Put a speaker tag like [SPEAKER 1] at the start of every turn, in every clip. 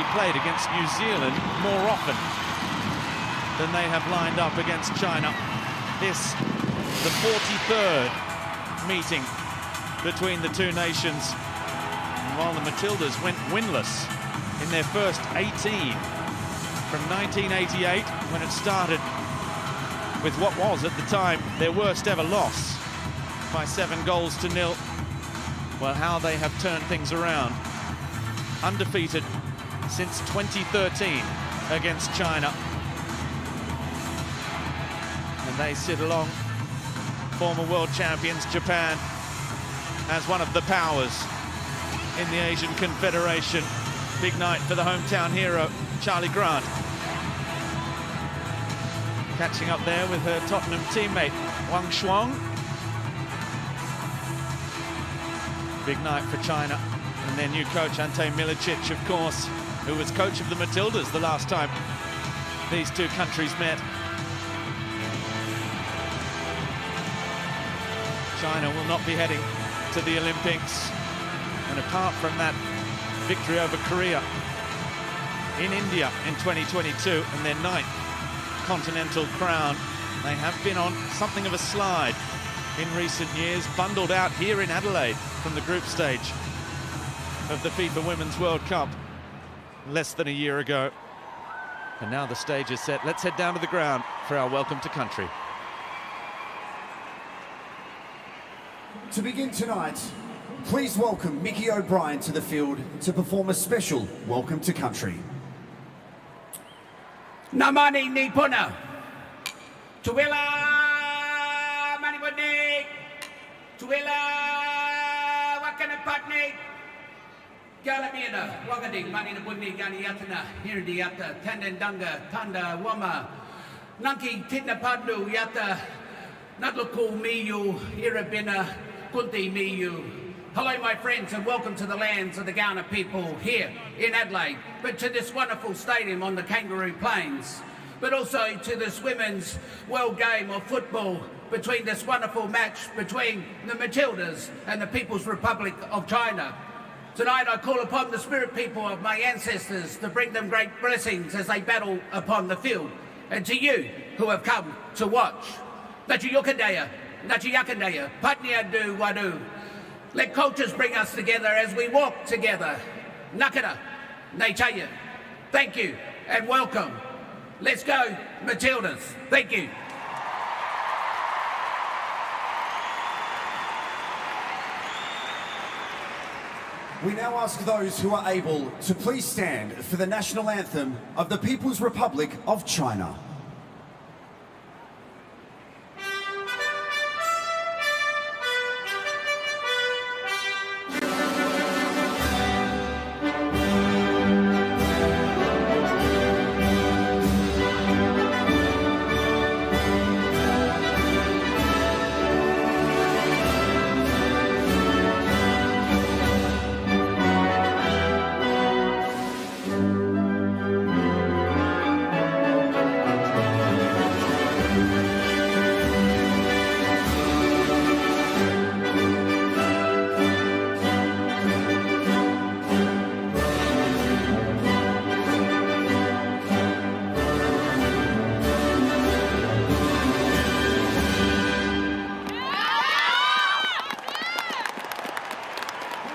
[SPEAKER 1] only played against New Zealand more often than they have lined up against China. This, the 43rd meeting between the two nations. And while the Matildas went winless in their first 18 from 1988, when it started with what was at the time their worst ever loss by 7-0. Well, how they have turned things around. Undefeated since 2013 against China. And they sit along former world champions Japan as one of the powers in the Asian Confederation. Big night for the hometown hero, Charlie Grant. Catching up there with her Tottenham teammate, Wang Shuang. Big night for China. And their new coach, Ante Milicic, of course, who was coach of the Matildas the last time these two countries met. China will not be heading to the Olympics. And apart from that victory over Korea in India in 2022 and their 9th continental crown, they have been on something of a slide in recent years, bundled out here in Adelaide from the group stage of the FIFA Women's World Cup less than a year ago. And now the stage is set. Let's head down to the ground for our welcome to country.
[SPEAKER 2] To begin tonight, please welcome Mickey O'Brien to the field to perform a special welcome to country.
[SPEAKER 3] Namani Nipuna. Tuwela Manibuni. Tuwela Wakanapatni. Galamina, Wagadi, Manibuni, Ganiatana, Hirdiata, Tandandanga, Tanda, Wama, Nanki, Tinapadu, Yata, Natluku, Miyu, Irabina, Kunti, Miyu. Hello, my friends, and welcome to the lands of the Ghana people here in Adelaide, but to this wonderful stadium on the Kangaroo Plains, but also to this women's world game of football between this wonderful match between the Matildas and the People's Republic of China. Tonight I call upon the spirit people of my ancestors to bring them great blessings as they battle upon the field. And to you who have come to watch, Nachi Yokandaya, Nachi Yakandaya, Patnia Du Wadu. Let cultures bring us together as we walk together. Nakada, Nechaya. Thank you and welcome. Let's go, Matildas. Thank you.
[SPEAKER 2] We now ask those who are able to please stand for the national anthem of the People's Republic of China.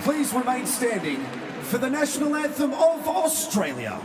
[SPEAKER 2] Please remain standing for the national anthem of Australia.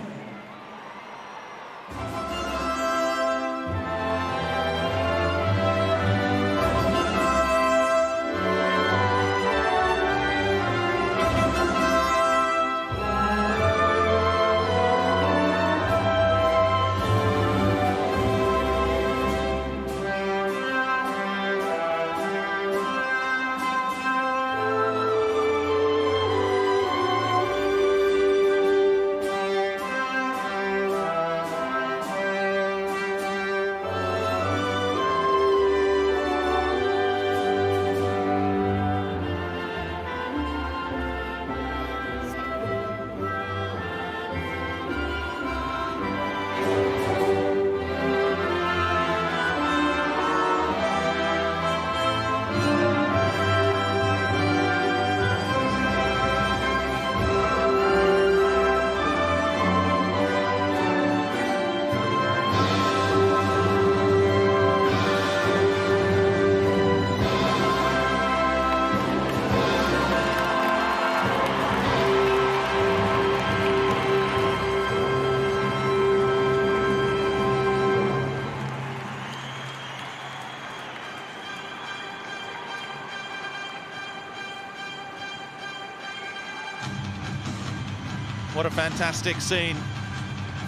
[SPEAKER 1] What a fantastic scene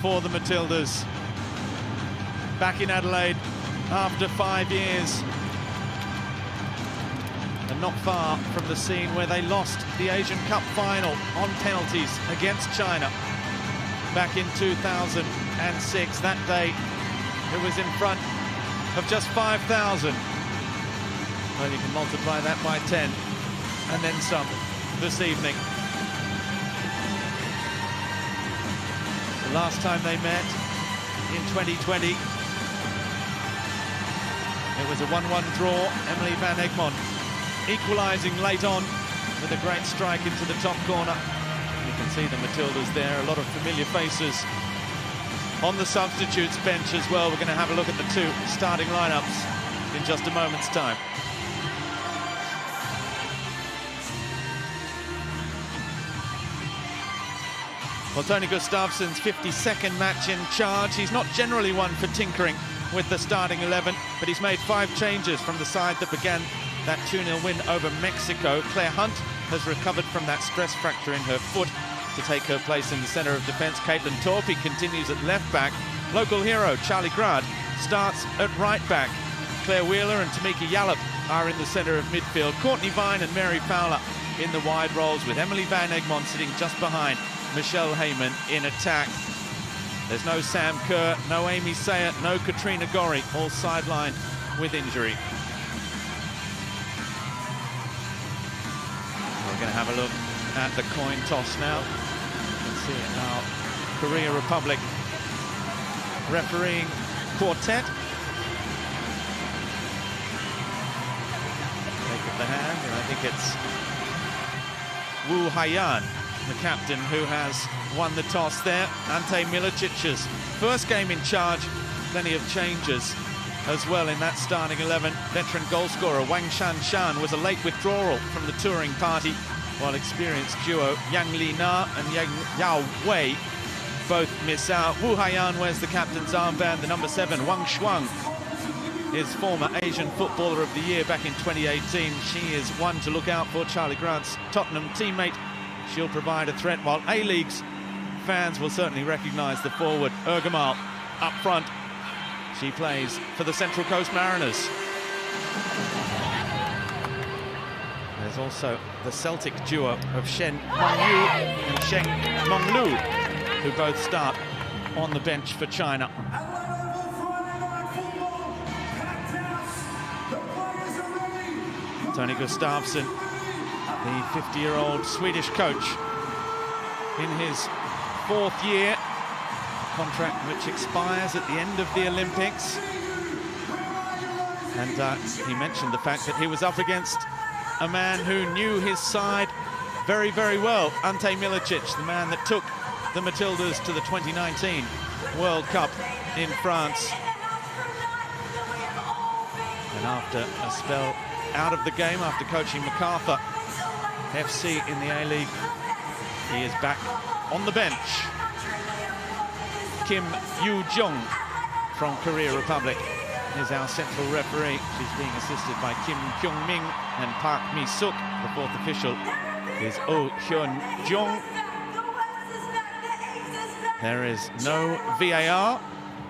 [SPEAKER 1] for the Matildas. Back in Adelaide after 5 years. And not far from the scene where they lost the Asian Cup final on penalties against China back in 2006. That day it was in front of just 5,000. Well, you can multiply that by 10 and then some this evening. The last time they met in 2020, it was a 1-1 draw. Emily van Egmond equalising late on with a great strike into the top corner. You can see the Matildas there, a lot of familiar faces on the substitutes bench as well. We're going to have a look at the two starting lineups in just a moment's time. Well, Tony Gustafsson's 52nd match in charge. He's not generally one for tinkering with the starting 11, but he's made 5 changes from the side that began that 2-0 win over Mexico. Claire Hunt has recovered from that stress fracture in her foot to take her place in the centre of defence. Caitlin Torpey continues at left back. Local hero Charlie Grant starts at right back. Claire Wheeler and Tamika Yallop are in the centre of midfield. Courtney Vine and Mary Fowler in the wide roles, with Emily van Egmond sitting just behind Michelle Heyman in attack. There's no Sam Kerr, no Amy Sayer, no Katrina Gorry, all sidelined with injury. We're going to have a look at the coin toss now. You can see it now. Korea Republic refereeing quartet. Take of the hand, and I think it's Woo Haiyan, the captain, who has won the toss there. Ante Milicic's first game in charge. Plenty of changes as well in that starting 11. Veteran goalscorer Wang Shanshan was a late withdrawal from the touring party, while experienced duo Yang Li Na and Yang Yao Wei both miss out. Wu Haiyan wears the captain's armband. The number 7, Wang Shuang, is former Asian Footballer of the Year back in 2018. She is one to look out for. Charlie Grant's Tottenham teammate. She'll provide a threat, while A-League's fans will certainly recognise the forward, Ergamal, up front. She plays for the Central Coast Mariners. There's also the Celtic duo of Shen Mengyu and Sheng Menglu, who both start on the bench for China. Tony Gustafsson, the 50-year-old Swedish coach, in his 4th year, a contract which expires at the end of the Olympics. And he mentioned the fact that he was up against a man who knew his side very, very well, Ante Milicic, the man that took the Matildas to the 2019 World Cup in France. And after a spell out of the game, after coaching MacArthur FC in the A-League, he is back on the bench. Kim Yoo-jung from Korea Republic is our central referee. She's being assisted by Kim Kyung-min and Park Mi-suk. The 4th official is Oh Hyun-jung. There is no VAR,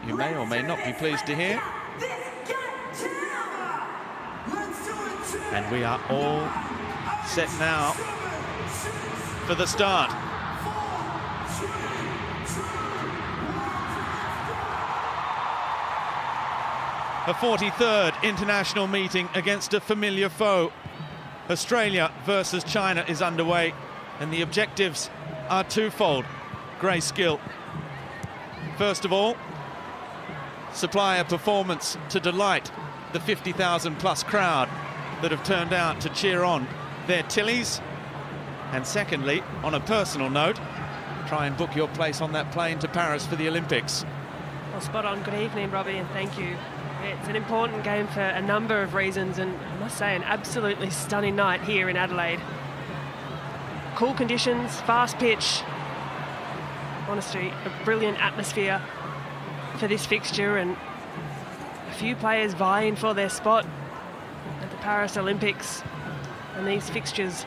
[SPEAKER 1] you may or may not be pleased to hear. And we are all set now for the start. A 43rd international meeting against a familiar foe. Australia versus China is underway, and the objectives are twofold. Grey skill. First of all, supply a performance to delight the 50,000 plus crowd that have turned out to cheer on their Tillies. And secondly, on a personal note, try and book your place on that plane to Paris for the Olympics.
[SPEAKER 4] Well, spot on. Good evening, Robbie, and thank you. It's an important game for a number of reasons, and I must say an absolutely stunning night here in Adelaide. Cool conditions, fast pitch, honestly, a brilliant atmosphere for this fixture, and a few players vying for their spot at the Paris Olympics, and these fixtures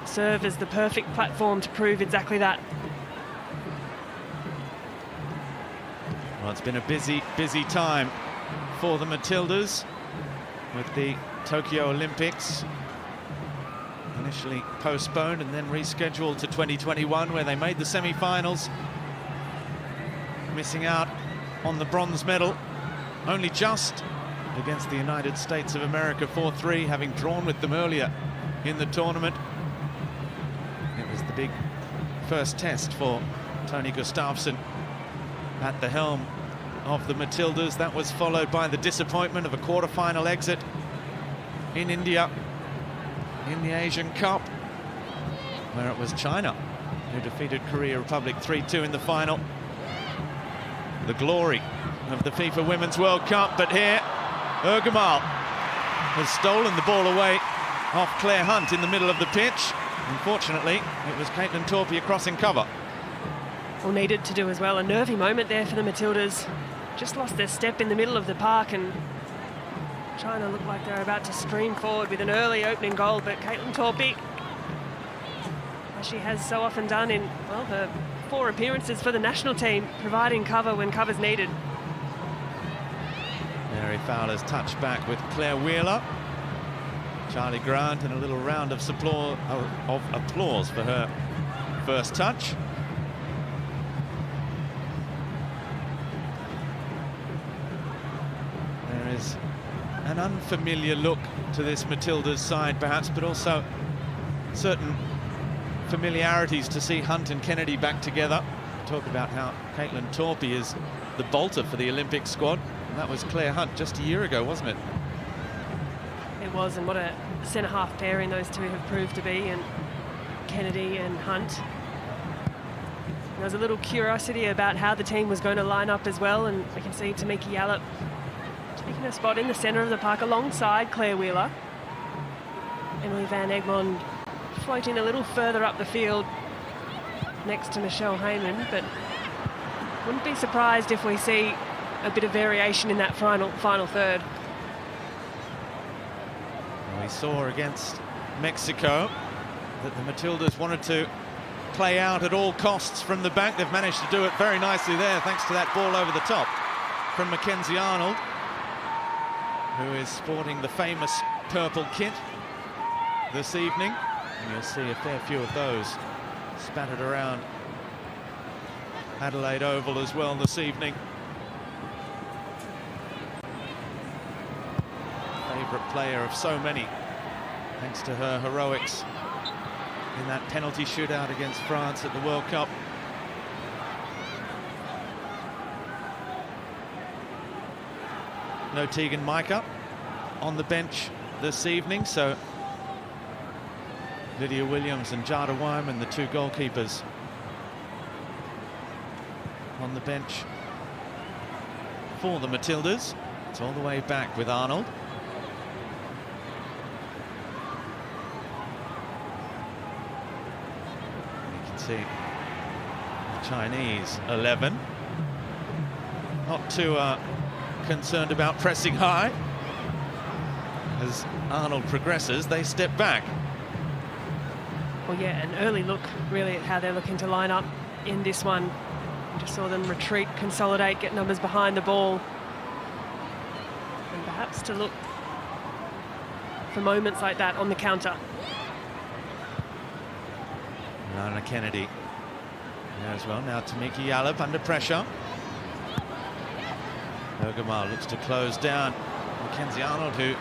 [SPEAKER 4] serve as the perfect platform to prove exactly that.
[SPEAKER 1] Well, it's been a busy time for the Matildas with the Tokyo Olympics initially postponed and then rescheduled to 2021, where they made the semi-finals, missing out on the bronze medal only just against the United States of America 4-3, having drawn with them earlier in the tournament. It was the big first test for Tony Gustafsson at the helm of the Matildas. That was followed by the disappointment of a quarter-final exit in India in the Asian Cup, where it was China who defeated Korea Republic 3-2 in the final. The glory of the FIFA Women's World Cup, but here Ergamal has stolen the ball away off Claire Hunt in the middle of the pitch. Unfortunately, it was Caitlin Torpey crossing cover.
[SPEAKER 4] Well, needed to do as well. A nervy moment there for the Matildas. Just lost their step in the middle of the park, and China looked like they were about to stream forward with an early opening goal, but Caitlin Torpey, as she has so often done in, well, her 4 appearances for the national team, providing cover when cover's needed.
[SPEAKER 1] Mary Fowler's touch back with Claire Wheeler. Charlie Grant and a little round of applause for her first touch. There is an unfamiliar look to this Matildas side, perhaps, but also certain familiarities to see Hunt and Kennedy back together. Talk about how Caitlin Torpey is the bolter for the Olympic squad. And that was Claire Hunt just a year ago, wasn't it?
[SPEAKER 4] It was, and what a centre-half pairing those two have proved to be, and Kennedy and Hunt. There was a little curiosity about how the team was going to line up as well, and we can see Tamiki Yallop taking a spot in the centre of the park alongside Claire Wheeler. Emily Van Egmond floating a little further up the field next to Michelle Heyman, but wouldn't be surprised if we see a bit of variation in that final third.
[SPEAKER 1] We saw against Mexico that the Matildas wanted to play out at all costs from the back. They've managed to do it very nicely there, thanks to that ball over the top from Mackenzie Arnold, who is sporting the famous purple kit this evening. And you'll see a fair few of those spattered around Adelaide Oval as well this evening. Favourite player of so many, thanks to her heroics in that penalty shootout against France at the World Cup. No Tegan Micah on the bench this evening, so Lydia Williams and Jada Wyman, the 2 goalkeepers, on the bench for the Matildas. It's all the way back with Arnold. You can see the Chinese 11 not too concerned about pressing high. As Arnold progresses, they step back.
[SPEAKER 4] Well, yeah, an early look really at how they're looking to line up in this one. Just saw them retreat, consolidate, get numbers behind the ball, and perhaps to look for moments like that on the counter.
[SPEAKER 1] Lana Kennedy there as well. Now Tamiki Yallop under pressure. Ergamal looks to close down Mackenzie Arnold, who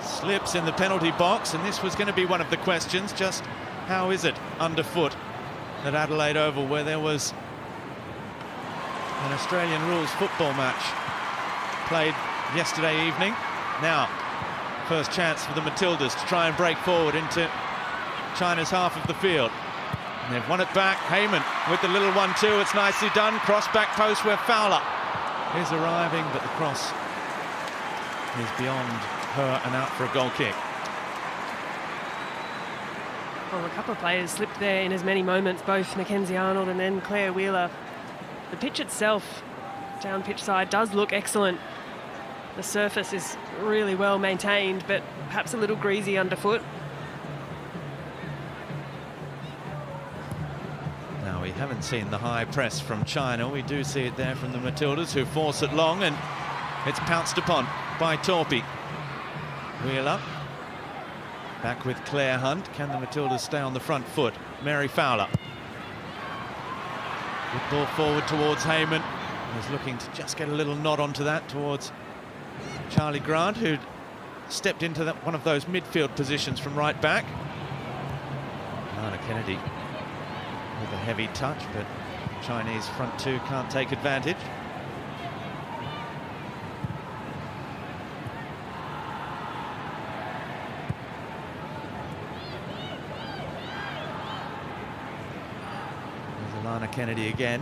[SPEAKER 1] slips in the penalty box, and this was going to be one of the questions, just how is it underfoot at Adelaide Oval, where there was an Australian rules football match played yesterday evening. Now, first chance for the Matildas to try and break forward into China's half of the field. And they've won it back. Heyman with the little 1-2. It's nicely done. Cross back post where Fowler is arriving, but the cross is beyond her and out for a goal kick.
[SPEAKER 4] Well, a couple of players slipped there in as many moments, both Mackenzie Arnold and then Claire Wheeler. The pitch itself, down pitch side, does look excellent. The surface is really well maintained, but perhaps a little greasy underfoot.
[SPEAKER 1] Now we Haven't seen the high press from China. We do see it there from the Matildas, who force it long, and it's pounced upon by Torpy. Wheeler back with Claire Hunt. Can the Matildas stay on the front foot? Mary Fowler. Good ball forward towards Heyman. Was looking to just get a little nod onto that towards Charlie Grant, who stepped into one of those midfield positions from right back. Lana Kennedy with a heavy touch, but Chinese front two can't take advantage. There's Lana Kennedy again.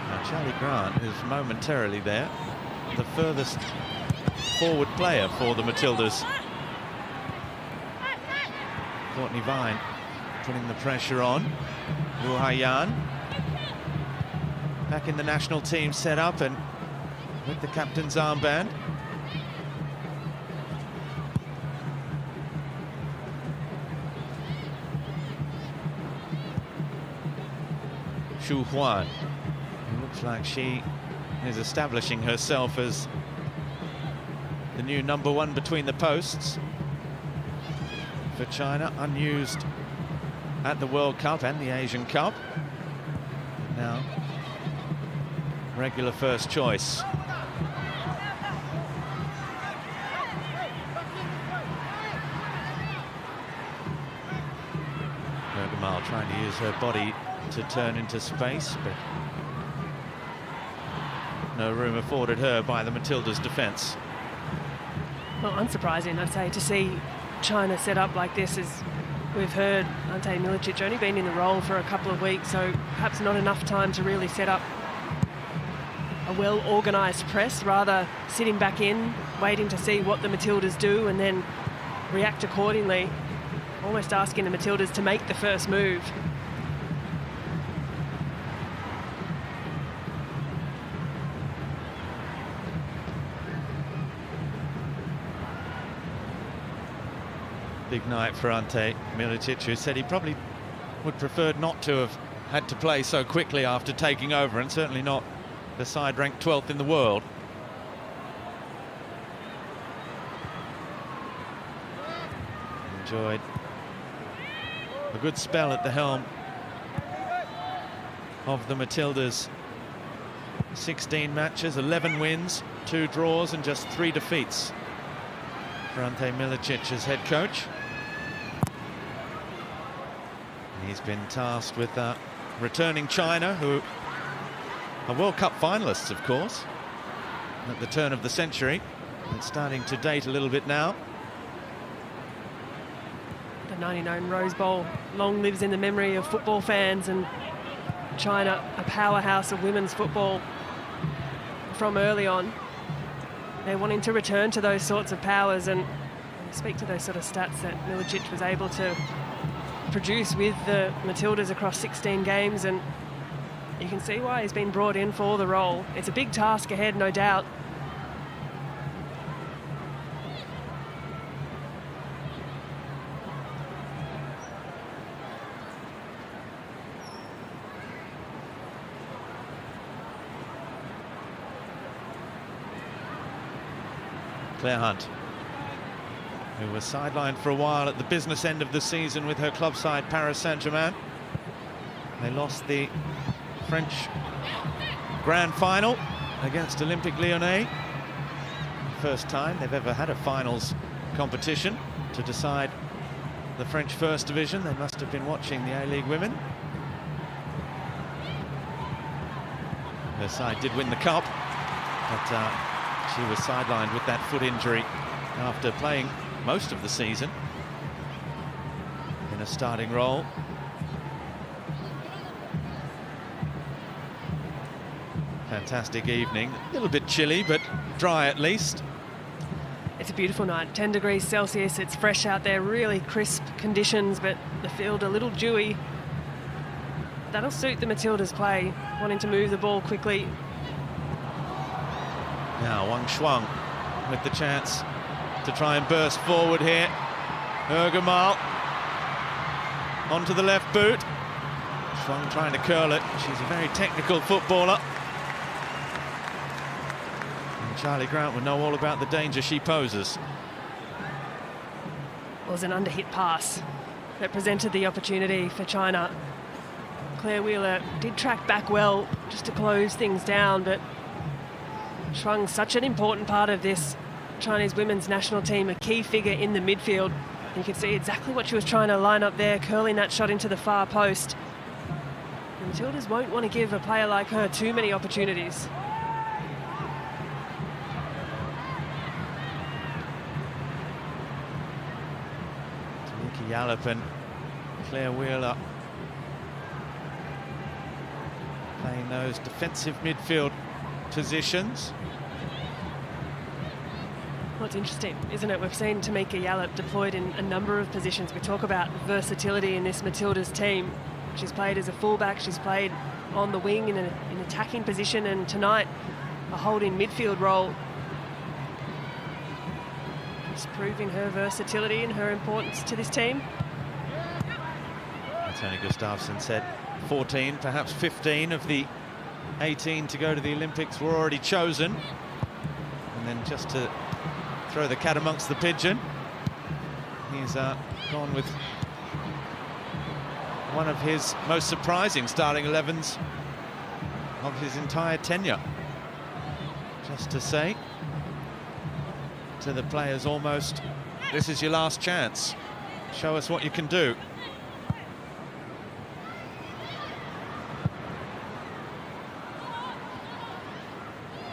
[SPEAKER 1] Now Charlie Grant is momentarily there, the furthest forward player for the Matildas. Courtney Vine putting the pressure on. Wu Haiyan back in the national team setup and with the captain's armband. Xu Huan, it looks like she is establishing herself as the new #1 between the posts for China, unused at the World Cup and the Asian Cup. Now, regular first choice. Bergamal trying to use her body to turn into space, but no room afforded her by the Matildas' defence.
[SPEAKER 4] Well, unsurprising, I'd say, to see China set up like this. As we've heard, Ante Milicic only been in the role for a couple of weeks, so perhaps not enough time to really set up a well-organised press, rather sitting back in, waiting to see what the Matildas do and then react accordingly, almost asking the Matildas to make the first move.
[SPEAKER 1] Big night for Ante Milicic, who said he probably would prefer not to have had to play so quickly after taking over, and certainly not the side ranked 12th in the world. Enjoyed a good spell at the helm of the Matildas. 16 matches, 11 wins, 2 draws and just 3 defeats for Ante Milicic as head coach. He's been tasked with returning China, who are World Cup finalists, of course, at the turn of the century. It's starting to date a little bit now.
[SPEAKER 4] The 99 Rose Bowl long lives in the memory of football fans, and China, a powerhouse of women's football from early on. They're wanting to return to those sorts of powers and speak to those sort of stats that Milicic was able to produce with the Matildas across 16 games, and you can see why he's been brought in for the role. It's a big task ahead, no doubt.
[SPEAKER 1] Claire Hunt, who was sidelined for a while at the business end of the season with her club side Paris Saint-Germain. They lost the French grand final against Olympique Lyonnais. First time they've ever had a finals competition to decide the French First Division. They must have been watching the A-League women. Her side did win the cup, but she was sidelined with that foot injury after playing most of the season in a starting role. Fantastic evening, a little bit chilly, but dry at least.
[SPEAKER 4] It's a beautiful night, 10 degrees Celsius, it's fresh out there, really crisp conditions, but the field a little dewy. That'll suit the Matildas' play, wanting to move the ball quickly.
[SPEAKER 1] Now Wang Shuang with the chance to try and burst forward here. Ergamal onto the left boot. Shuang trying to curl it. She's a very technical footballer. And Charlie Grant would know all about the danger she poses.
[SPEAKER 4] It was an under-hit pass that presented the opportunity for China. Claire Wheeler did track back well just to close things down, but Shuang's such an important part of this Chinese women's national team, a key figure in the midfield. You can see exactly what she was trying to line up there, curling that shot into the far post. The Matildas won't want to give a player like her too many opportunities.
[SPEAKER 1] Tamika Yallop and Claire Wheeler playing those defensive midfield positions.
[SPEAKER 4] Well, it's interesting, isn't it? We've seen Tamika Yallop deployed in a number of positions. We talk about versatility in this Matildas team. She's played as a fullback, she's played on the wing in an attacking position, and tonight a holding midfield role. Just proving her versatility and her importance to this team.
[SPEAKER 1] Tony Gustafsson said 14, perhaps 15 of the 18 to go to the Olympics were already chosen. And then just to throw the cat amongst the pigeon, he's gone with one of his most surprising starting 11s of his entire tenure. Just to say to the players almost, this is your last chance. Show us what you can do.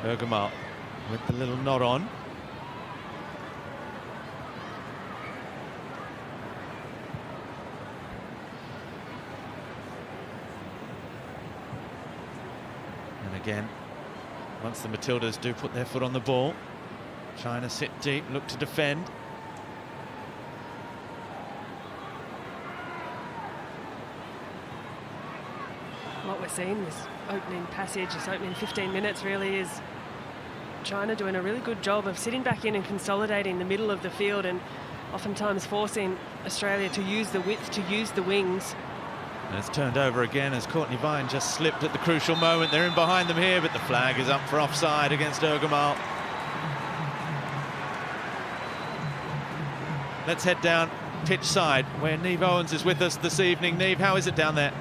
[SPEAKER 1] Ergamal with the little nod on. And again, once the Matildas do put their foot on the ball, China sit deep, look to defend.
[SPEAKER 4] What we're seeing this opening passage, this opening 15 minutes really is China doing a really good job of sitting back in and consolidating the middle of the field, and oftentimes forcing Australia to use the width, to use the wings.
[SPEAKER 1] And it's turned over again as Courtney Vine just slipped at the crucial moment. They're in behind them here, but the flag is up for offside against Ergamal. Let's head down pitch side where Niamh Owens is with us this evening. Niamh, how is it down there?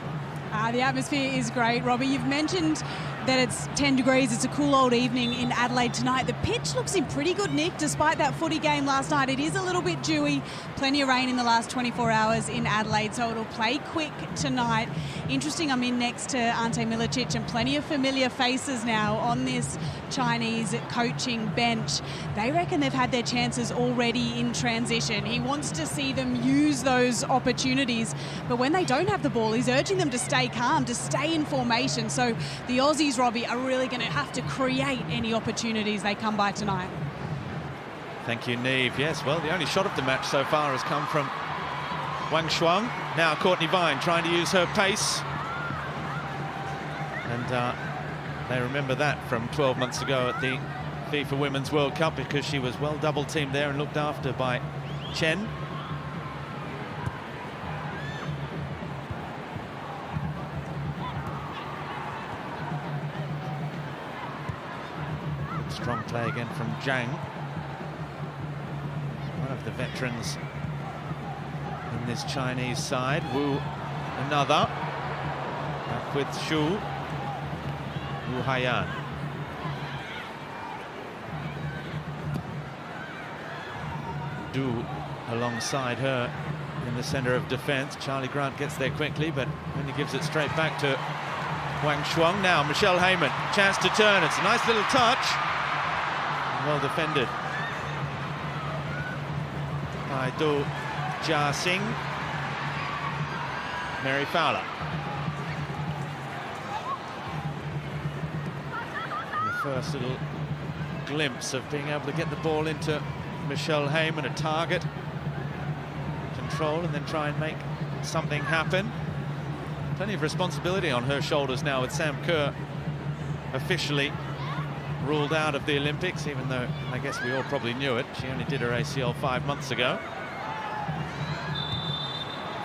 [SPEAKER 5] The atmosphere is great, Robbie. You've mentioned that it's 10 degrees. It's a cool old evening in Adelaide tonight. The pitch looks in pretty good nick despite that footy game last night. It is a little bit dewy. Plenty of rain in the last 24 hours in Adelaide, so it'll play quick tonight. Interesting, I'm in next to Ante Milicic, and plenty of familiar faces now on this Chinese coaching bench. They reckon they've had their chances already in transition. He wants to see them use those opportunities, but when they don't have the ball, he's urging them to stay calm, to stay in formation. So the Aussies, Robbie, are really going to have to create any opportunities they come by tonight.
[SPEAKER 1] Thank you, Niamh. Yes, well, the only shot of the match so far has come from Wang Shuang. Now Courtney Vine trying to use her pace. And they remember that from 12 months ago at the FIFA Women's World Cup, because she was well double-teamed there and looked after by Chen. Strong play again from Zhang, one of the veterans in this Chinese side. Wu, another. Back with Xu. Wu Haiyan. Du alongside her in the centre of defence. Charlie Grant gets there quickly, but then he gives it straight back to Wang Shuang. Now Michelle Heyman, chance to turn. It's a nice little touch. Well defended by Do Jia Singh. Mary Fowler. And the first little glimpse of being able to get the ball into Michelle Heyman, a target, control, and then try and make something happen. Plenty of responsibility on her shoulders now, with Sam Kerr officially ruled out of the Olympics, even though I guess we all probably knew it. She only did her ACL 5 months ago.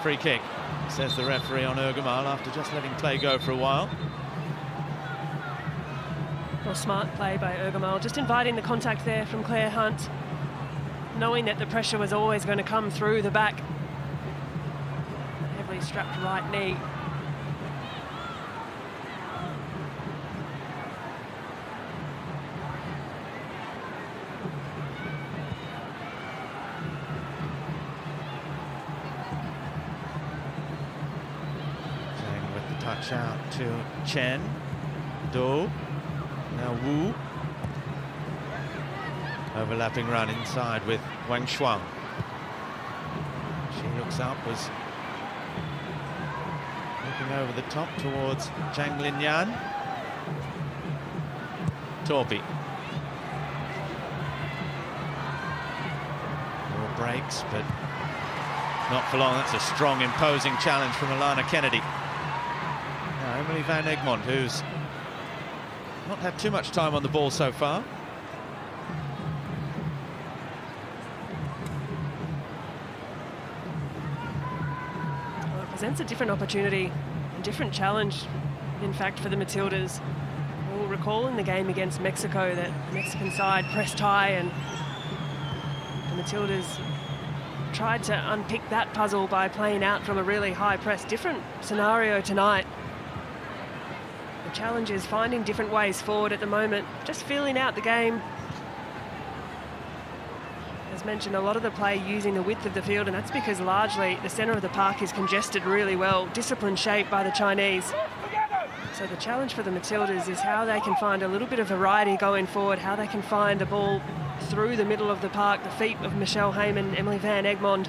[SPEAKER 1] Free kick, says the referee on Ergamal after just letting play go for a while.
[SPEAKER 4] Well, smart play by Ergamal, just inviting the contact there from Claire Hunt, knowing that the pressure was always going to come through the back. Heavily strapped right knee.
[SPEAKER 1] Zhang with the touch out to Chen. Do. Now Wu. Overlapping run inside with Wang Shuang. She looks up, was looking over the top towards Zhang Linyan. Torpy. More breaks, but not for long. That's a strong, imposing challenge from Alana Kennedy. Now Emily van Egmond, who's not had too much time on the ball so far.
[SPEAKER 4] Well, it presents a different opportunity, a different challenge, in fact, for the Matildas. We'll recall in the game against Mexico that the Mexican side pressed high and the Matildas tried to unpick that puzzle by playing out from a really high press. Different scenario tonight. The challenge is finding different ways forward at the moment, just feeling out the game. As mentioned, a lot of the play using the width of the field, and that's because largely the centre of the park is congested really well, disciplined shape by the Chinese. So the challenge for the Matildas is how they can find a little bit of variety going forward, how they can find a ball through the middle of the park, the feet of Michelle Heyman, Emily van Egmond.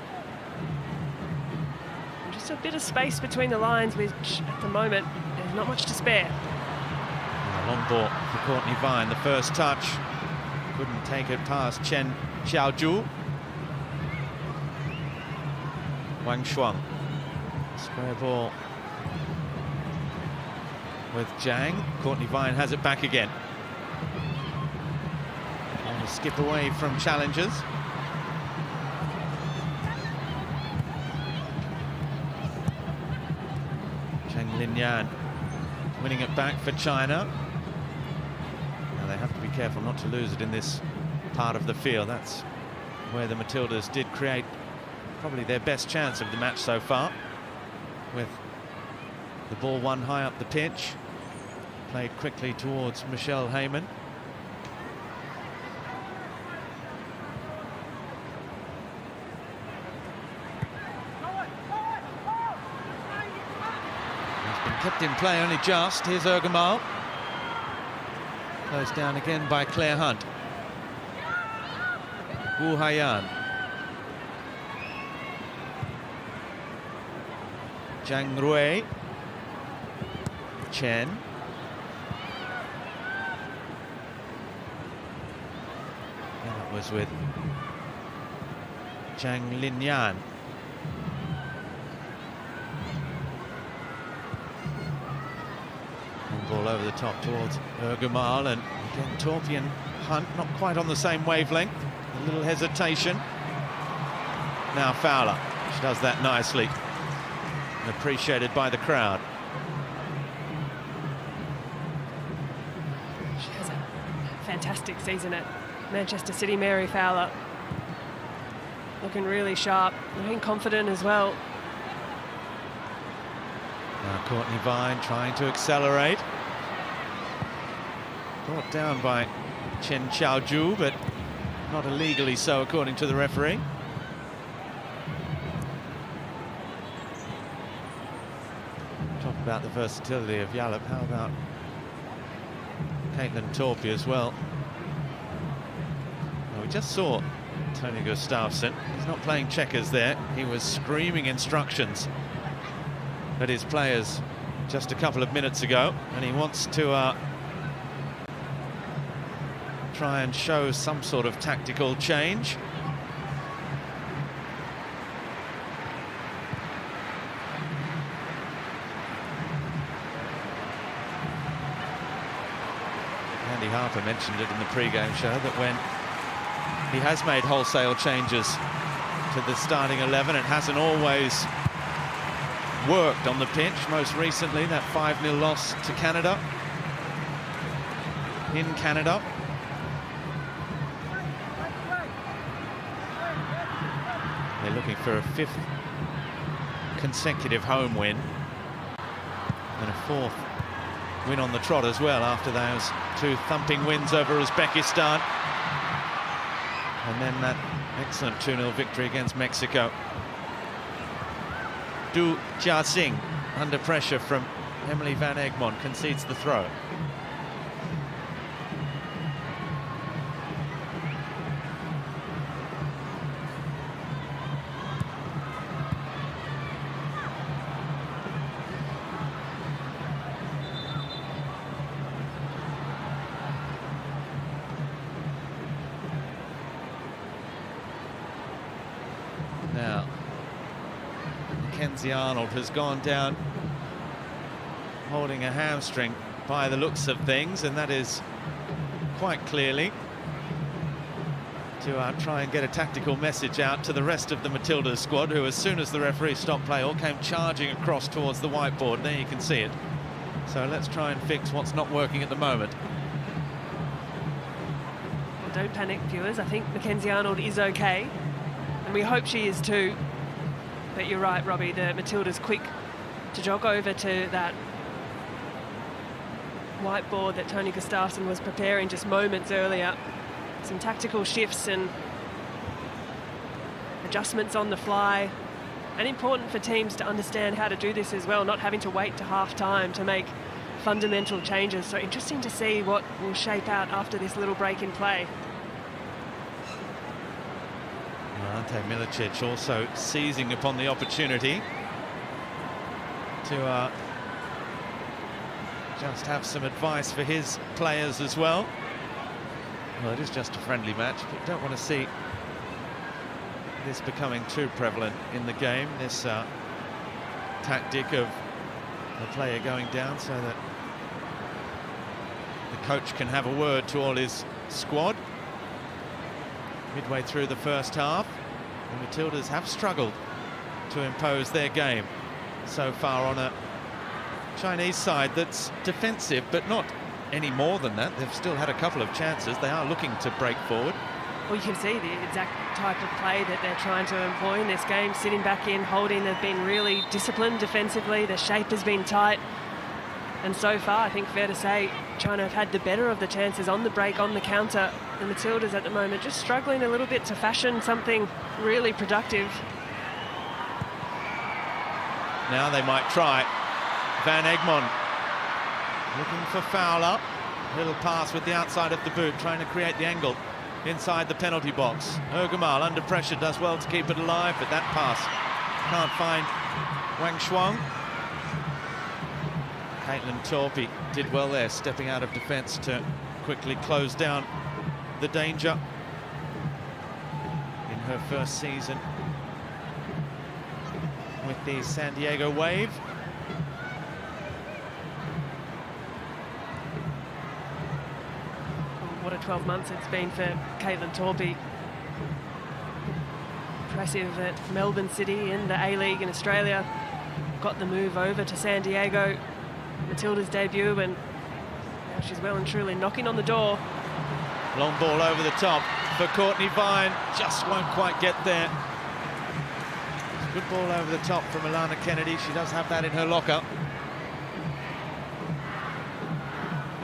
[SPEAKER 4] And just a bit of space between the lines, which at the moment there's not much to spare.
[SPEAKER 1] Long ball for Courtney Vine. The first touch couldn't take it past Chen Xiaoju. Wang Shuang. Square ball with Zhang. Courtney Vine has it back again. And a skip away from challengers. Zhang Linyan winning it back for China. Now they have to be careful not to lose it in this part of the field. That's where the Matildas did create probably their best chance of the match so far, with the ball won high up the pitch, played quickly towards Michelle Heyman. He's been kept in play only just. Here's Ergamal. Closed down again by Claire Hunt. Wu Haiyan. Zhang Rui. Chen. And that was with Zhang Linyan. Ball over the top towards Ergamal, and again Torpy and Hunt not quite on the same wavelength. A little hesitation. Now Fowler. She does that nicely. And appreciated by the crowd.
[SPEAKER 4] She has a fantastic season at Manchester City, Mary Fowler. Looking really sharp, looking confident as well.
[SPEAKER 1] Now Courtney Vine trying to accelerate. Brought down by Chen Xiaoju, but not illegally so, according to the referee. Talk about the versatility of Jallup. How about Caitlin Torpy as well? Well, we just saw Tony Gustafsson. He's not playing checkers there. He was screaming instructions at his players just a couple of minutes ago, and he wants to try and show some sort of tactical change. And Andy Harper mentioned it in the pre-game show that when he has made wholesale changes to the starting 11, it hasn't always worked on the pitch. Most recently, that 5-0 loss to Canada in Canada. They're looking for a 5th consecutive home win and a 4th win on the trot as well after those 2 thumping wins over Uzbekistan and then that excellent 2-0 victory against Mexico. Du Jia-Sing under pressure from Emily Van Egmond concedes the throw. Now, Mackenzie Arnold has gone down holding a hamstring by the looks of things, and that is quite clearly to try and get a tactical message out to the rest of the Matildas squad, who as soon as the referee stopped play all came charging across towards the whiteboard. There you can see it. So let's try and fix what's not working at the moment.
[SPEAKER 4] Well, don't panic, viewers. I think Mackenzie Arnold is okay, and we hope she is too. But you're right, Robbie, the Matildas quick to jog over to that whiteboard that Tony Gustafsson was preparing just moments earlier. Some tactical shifts and adjustments on the fly. And important for teams to understand how to do this as well, not having to wait to half-time to make fundamental changes. So interesting to see what will shape out after this little break in play.
[SPEAKER 1] Ante Milicic also seizing upon the opportunity to just have some advice for his players as well. Well, it is just a friendly match, but you don't want to see this becoming too prevalent in the game, this tactic of the player going down so that the coach can have a word to all his squad. Midway through the first half, the Matildas have struggled to impose their game so far on a Chinese side that's defensive, but not any more than that. They've still had a couple of chances. They are looking to break forward.
[SPEAKER 4] Well, you can see the exact type of play that they're trying to employ in this game. Sitting back in, holding, they've been really disciplined defensively. The shape has been tight. And so far, I think fair to say, China have had the better of the chances on the break, on the counter. The Matildas at the moment just struggling a little bit to fashion something really productive.
[SPEAKER 1] Now they might try. Van Egmond looking for Fowler. Little pass with the outside of the boot, trying to create the angle inside the penalty box. Ergamal under pressure does well to keep it alive, but that pass can't find Wang Shuang. Caitlin Torpy did well there, stepping out of defence to quickly close down the danger in her first season with the San Diego Wave.
[SPEAKER 4] What a 12 months it's been for Caitlin Torpy. Impressive at Melbourne City in the A-League in Australia. Got the move over to San Diego. Matilda's debut, and now she's well and truly knocking on the door.
[SPEAKER 1] Long ball over the top for Courtney Vine, just won't quite get there. Good ball over the top from Alana Kennedy. She does have that in her locker.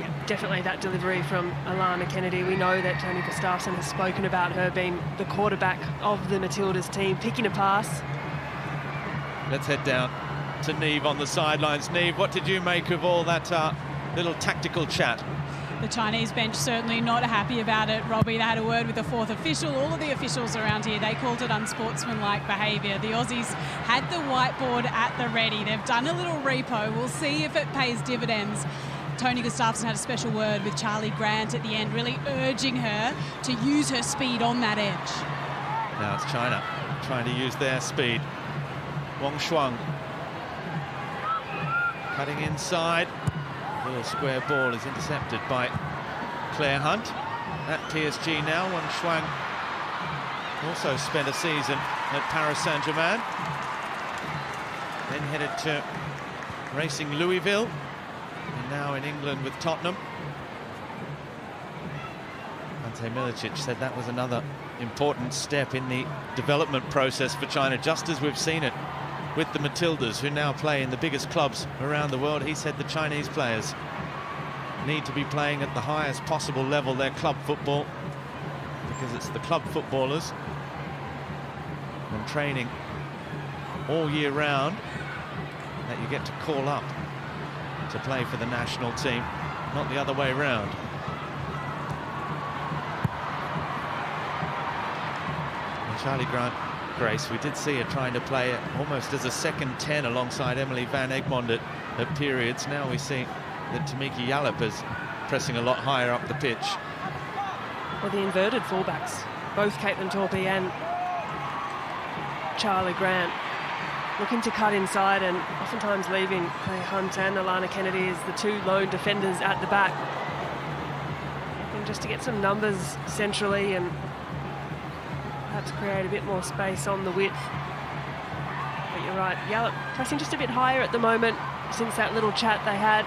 [SPEAKER 4] Yeah, definitely that delivery from Alana Kennedy. We know that Tony Gustafsson has spoken about her being the quarterback of the Matildas team, picking a pass.
[SPEAKER 1] Let's head down to Neve on the sidelines. Neve, what did you make of all that little tactical chat?
[SPEAKER 5] The Chinese bench certainly not happy about it, Robbie. They had a word with the 4th official. All of the officials around here, they called it unsportsmanlike behaviour. The Aussies had the whiteboard at the ready. They've done a little repo. We'll see if it pays dividends. Tony Gustafsson had a special word with Charlie Grant at the end, really urging her to use her speed on that edge.
[SPEAKER 1] Now it's China trying to use their speed. Wang Shuang cutting inside. Little square ball is intercepted by Claire Hunt at PSG now. Wen Shuang also spent a season at Paris Saint-Germain, then headed to Racing Louisville, and now in England with Tottenham. Ante Milicic said that was another important step in the development process for China, just as we've seen it with the Matildas, who now play in the biggest clubs around the world. He said the Chinese players need to be playing at the highest possible level their club football, because it's the club footballers and training all year round that you get to call up to play for the national team, not the other way round. And Charlie Grant Grace, we did see her trying to play it almost as a second 10 alongside Emily Van Egmond at periods. Now we see that Tamiki Yallop is pressing a lot higher up the pitch.
[SPEAKER 4] Well, the inverted fullbacks, both Caitlin Torpey and Charlie Grant, looking to cut inside and oftentimes leaving Claire Hunt and Alana Kennedy as the two lone defenders at the back. And just to get some numbers centrally and perhaps create a bit more space on the width. But you're right, Yallop pressing just a bit higher at the moment since that little chat they had.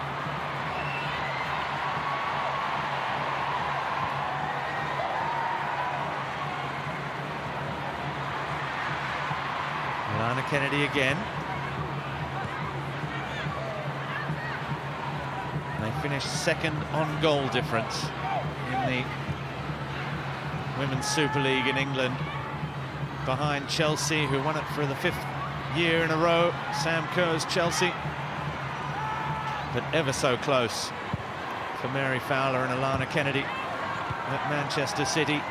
[SPEAKER 1] Alana Kennedy again. They finished second on goal difference in the Women's Super League in England, behind Chelsea, who won it for the 5th year in a row. Sam Kerr's Chelsea, but ever so close for Mary Fowler and Alana Kennedy at Manchester City.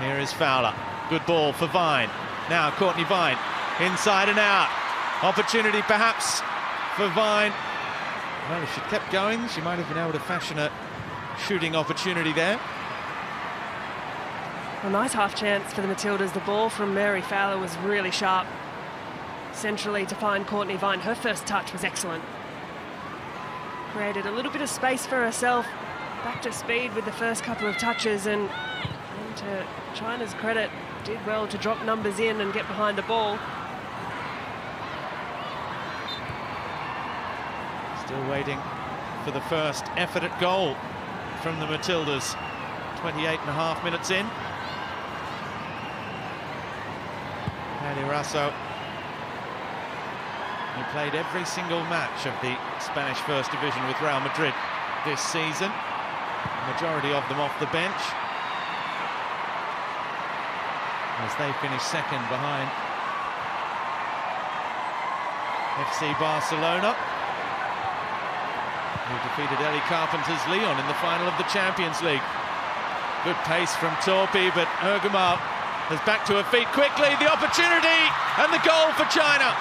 [SPEAKER 1] Here is Fowler, good ball for Vine. Now Courtney Vine, inside and out. Opportunity perhaps for Vine. Well, if she'd kept going, she might have been able to fashion a shooting opportunity there.
[SPEAKER 4] A nice half chance for the Matildas. The ball from Mary Fowler was really sharp centrally to find Courtney Vine. Her first touch was excellent. Created a little bit of space for herself, back to speed with the first couple of touches, and to China's credit, did well to drop numbers in and get behind the ball.
[SPEAKER 1] Still waiting for the first effort at goal from the Matildas. 28.5 minutes in. Andy Rasso, who played every single match of the Spanish First Division with Real Madrid this season, the majority of them off the bench, as they finish second behind FC Barcelona, who defeated Ellie Carpenter's Lyon in the final of the Champions League. Good pace from Torpey, but Ergamal is back to her feet quickly. The opportunity and the goal for China.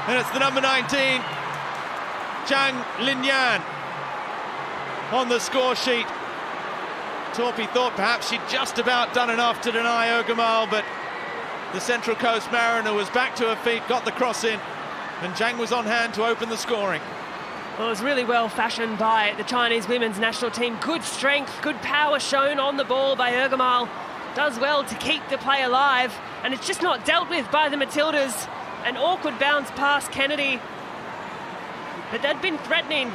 [SPEAKER 1] And it's the number 19, Zhang Linyan, on the score sheet. Torpey thought perhaps she'd just about done enough to deny Ergamal, but the Central Coast Mariner was back to her feet, got the cross in, and Zhang was on hand to open the scoring.
[SPEAKER 4] Well, it was really well fashioned by the Chinese women's national team. Good strength, good power shown on the ball by Ergamal. Does well to keep the play alive, and it's just not dealt with by the Matildas. An awkward bounce past Kennedy. But they'd been threatening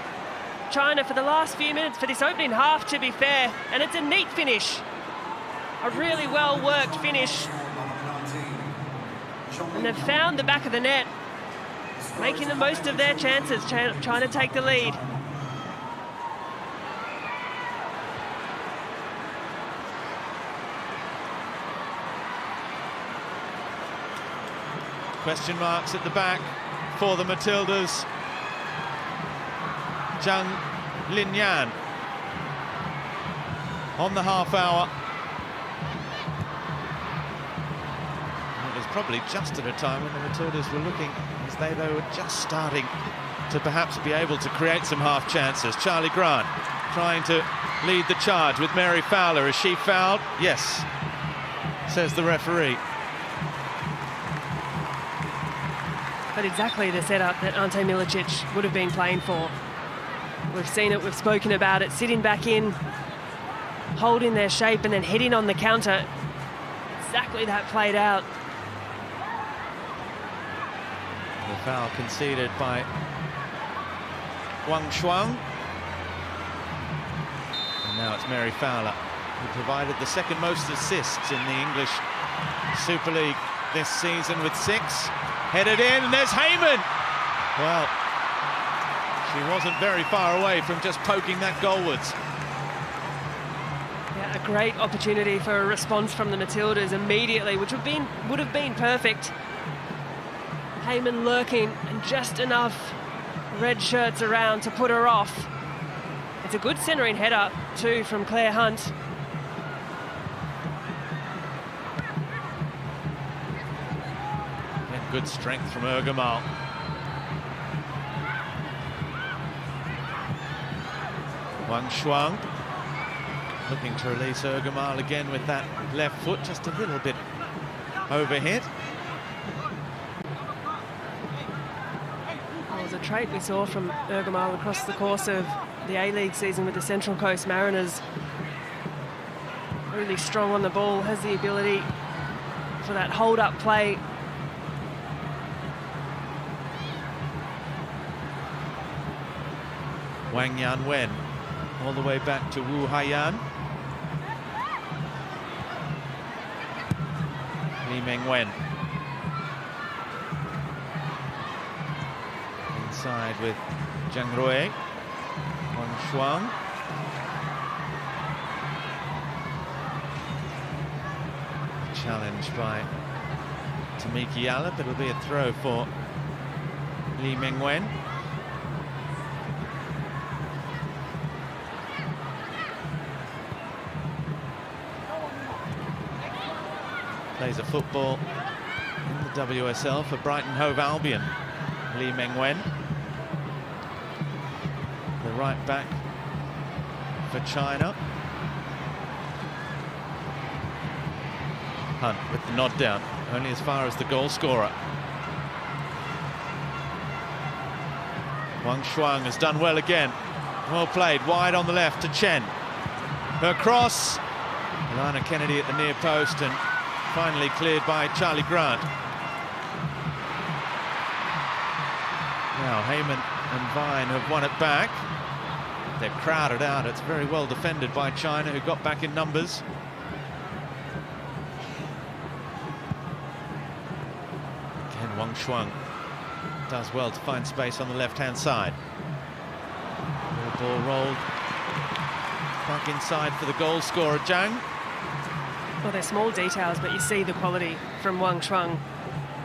[SPEAKER 4] China for the last few minutes for this opening half, to be fair, and it's a neat finish. A really well worked finish. And they've found the back of the net, making the most of their chances, trying to take the lead.
[SPEAKER 1] Question marks at the back for the Matildas. Zhang Linyan on the half hour. It was probably just at a time when the Matildas were looking as they were just starting to perhaps be able to create some half chances. Charlie Grant trying to lead the charge with Mary Fowler. Is she fouled? Yes, says the referee.
[SPEAKER 4] But exactly the setup that Ante Milicic would have been playing for. We've seen it, we've spoken about it, sitting back in, holding their shape and then hitting on the counter. Exactly that played out.
[SPEAKER 1] The foul conceded by Wang Shuang. And now it's Mary Fowler, who provided the second most assists in the English Super League this season with 6. Headed in, and there's Heyman. Well, she wasn't very far away from just poking that goalwards.
[SPEAKER 4] Yeah, a great opportunity for a response from the Matildas immediately, which would have been perfect. Heyman lurking, and just enough red shirts around to put her off. It's a good centering header too from Claire Hunt.
[SPEAKER 1] And good strength from Ergamal. Wang Shuang looking to release Ergamal again with that left foot, just a little bit overhit.
[SPEAKER 4] It was a trait we saw from Ergamal across the course of the A-League season with the Central Coast Mariners. Really strong on the ball, has the ability for that hold-up play.
[SPEAKER 1] Wang Yanwen all the way back to Wu Haiyan. Li Mengwen inside with Zhang Rui. Wang Shuang. Challenged by Tamiki Alep. It'll be a throw for Li Mengwen. Plays a football in the WSL for Brighton Hove Albion. Li Mengwen, the right back for China. Hunt with the nod down, only as far as the goal scorer. Wang Shuang has done well again. Well played, wide on the left to Chen. Her cross. Alana Kennedy at the near post and finally cleared by Charlie Grant. Now Heyman and Vine have won it back. They're crowded out. It's very well defended by China, who got back in numbers. Again, Wang Shuang does well to find space on the left-hand side. The ball rolled back inside for the goal scorer, Zhang.
[SPEAKER 4] Well, they're small details, but you see the quality from Wang Shuang.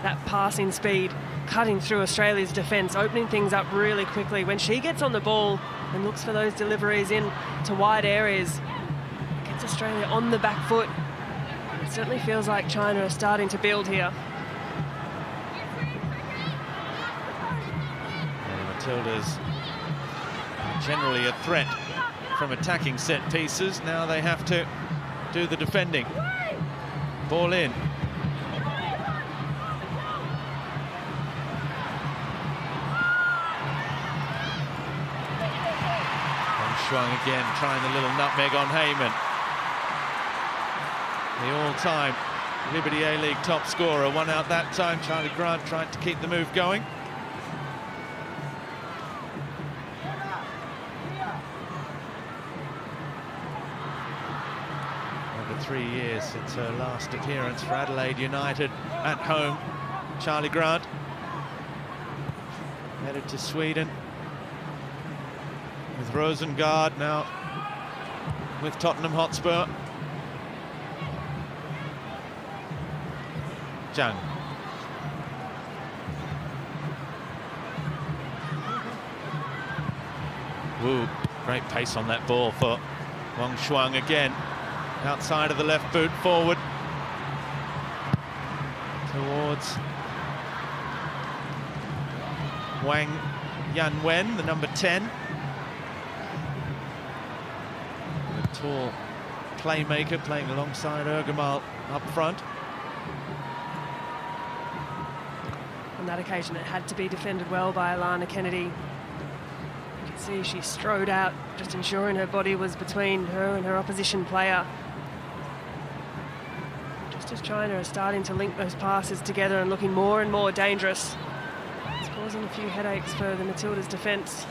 [SPEAKER 4] That passing speed, cutting through Australia's defence, opening things up really quickly. When she gets on the ball and looks for those deliveries in to wide areas, gets Australia on the back foot. It certainly feels like China are starting to build here.
[SPEAKER 1] The Matildas are generally a threat from attacking set pieces. Now they have to do the defending. Ball in. Wang Shuang again trying the little nutmeg on Heyman. The all-time Liberty A-League top scorer, one out that time. Charlie Grant tried to keep the move going. Over 3 years since her last appearance for Adelaide United at home. Charlie Grant headed to Sweden with Rosengard, now with Tottenham Hotspur. Zhang. Woo, great pace on that ball for Wang Shuang again. Outside of the left boot, forward. Towards Wang Yanwen, the number 10. A tall playmaker playing alongside Ergamal up front.
[SPEAKER 4] On that occasion, it had to be defended well by Alana Kennedy. You can See, she strode out, just ensuring her body was between her and her opposition player. Just as China are starting to link those passes together and looking more and more dangerous. It's causing a few headaches for the Matildas' defence.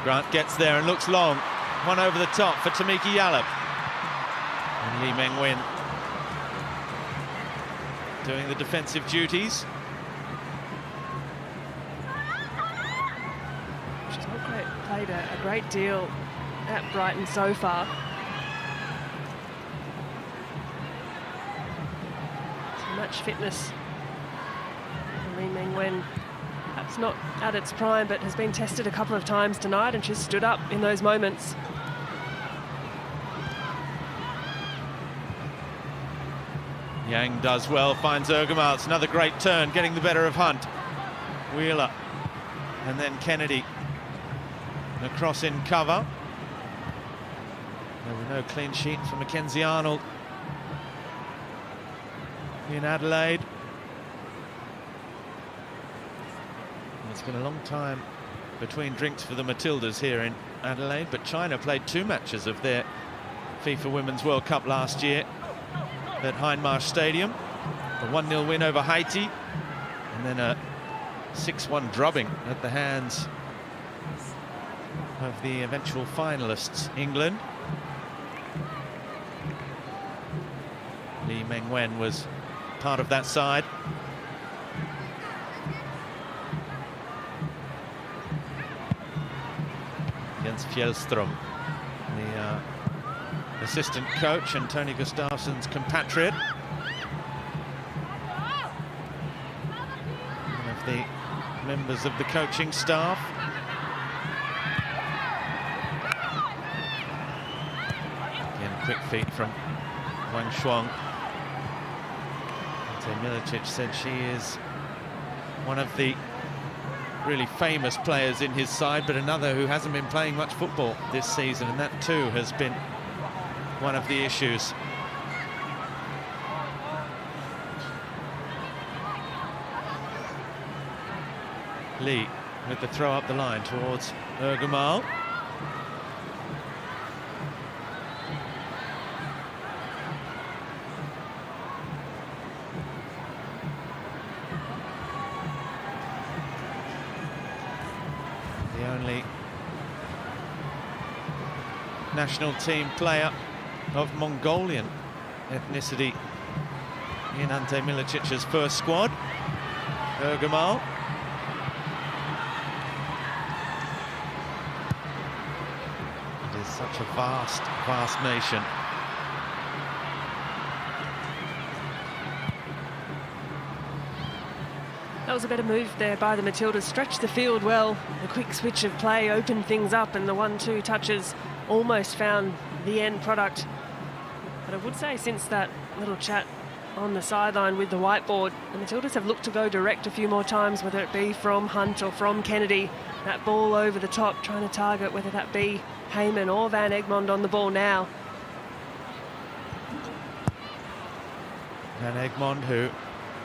[SPEAKER 1] Grant gets there and looks long. One over the top for Tamiki Yallop. And Lee Meng-Wen doing the defensive duties.
[SPEAKER 4] She's not played a great deal at Brighton so far. So much fitness. Lee Meng-Wen, perhaps not at its prime, but has been tested a couple of times tonight, and she's stood up in those moments.
[SPEAKER 1] Yang does well, finds Ergamal. It's another great turn, getting the better of Hunt. Wheeler, and then Kennedy. Across in cover. There were no clean sheet for Mackenzie Arnold in Adelaide. It's been a long time between drinks for the Matildas here in Adelaide, but China played 2 matches of their FIFA Women's World Cup last year at Hindmarsh Stadium. A 1-0 win over Haiti, and then a 6-1 drubbing at the hands of the eventual finalists, England. Lee Meng-Wen was part of that side. Against Fjellström, the assistant coach and Tony Gustafsson's compatriot. One of the members of the coaching staff. Again, quick feet from Wang Shuang. Ante Milicic said she is one of the really famous players in his side, but another who hasn't been playing much football this season, and that too has been one of the issues. Lee with the throw up the line towards Ergamal. The only national team player of Mongolian ethnicity in Ante Milicic's first squad. Ergamal. It is such a vast, vast nation.
[SPEAKER 4] That was a better move there by the Matildas. Stretched the field well. The quick switch of play opened things up, and the 1-2 touches almost found the end product. But I would say, since that little chat on the sideline with the whiteboard, the Matildas have looked to go direct a few more times, whether it be from Hunt or from Kennedy. That ball over the top, trying to target whether that be Heyman or Van Egmond on the ball now.
[SPEAKER 1] Van Egmond, who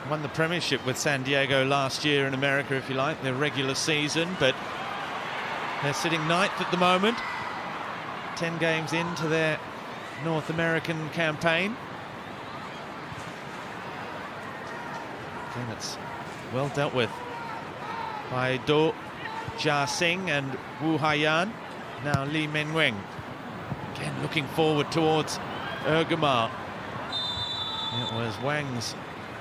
[SPEAKER 1] won the premiership with San Diego last year in America, if you like, their regular season, but they're sitting ninth at the moment, 10 games into their North American campaign. Again, it's well dealt with by Do Jia Singh and Wu Haiyan. Now Lee Meng-Wen again looking forward towards Ergamal. It was Wang's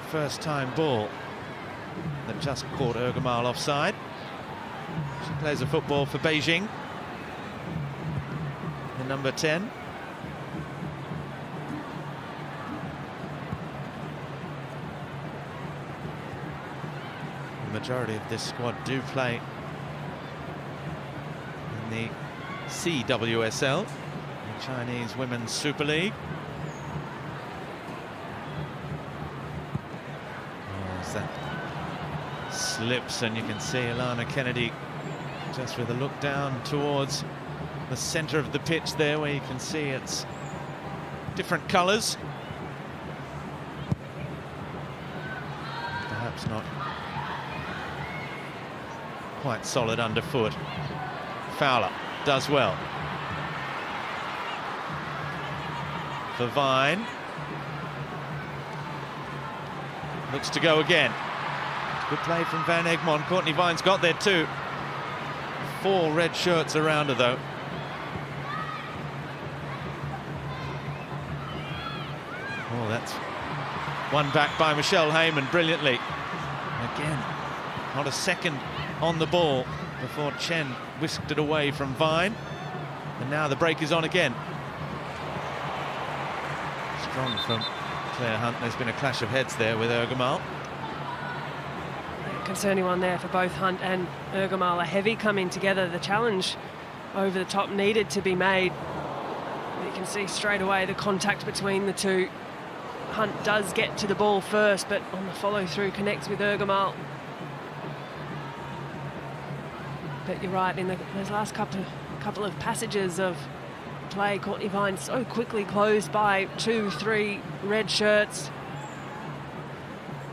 [SPEAKER 1] first time ball that just caught Ergamal offside. She plays a football for Beijing, the number 10. The majority of this squad do play in the CWSL, the Chinese Women's Super League. As that slips, and you can see Alana Kennedy just with a look down towards the centre of the pitch there, where you can see it's different colours. Perhaps not quite solid underfoot. Fowler does well. For Vine. Looks to go again. Good play from Van Egmond. Courtney Vine's got there too. 4 red shirts around her though. Oh, that's won back by Michelle Heyman brilliantly. Again, not a second on the ball before Chen whisked it away from Vine. And now the break is on again. Strong from Claire Hunt. There's been a clash of heads there with Ergamal.
[SPEAKER 4] Concerning one there for both Hunt and Ergamal. A heavy coming together. The challenge over the top needed to be made. You can see straight away the contact between the two. Hunt does get to the ball first, but on the follow-through connects with Ergamal. But you're right, in those last couple of passages of play, Courtney Vine so quickly closed by 2-3 red shirts.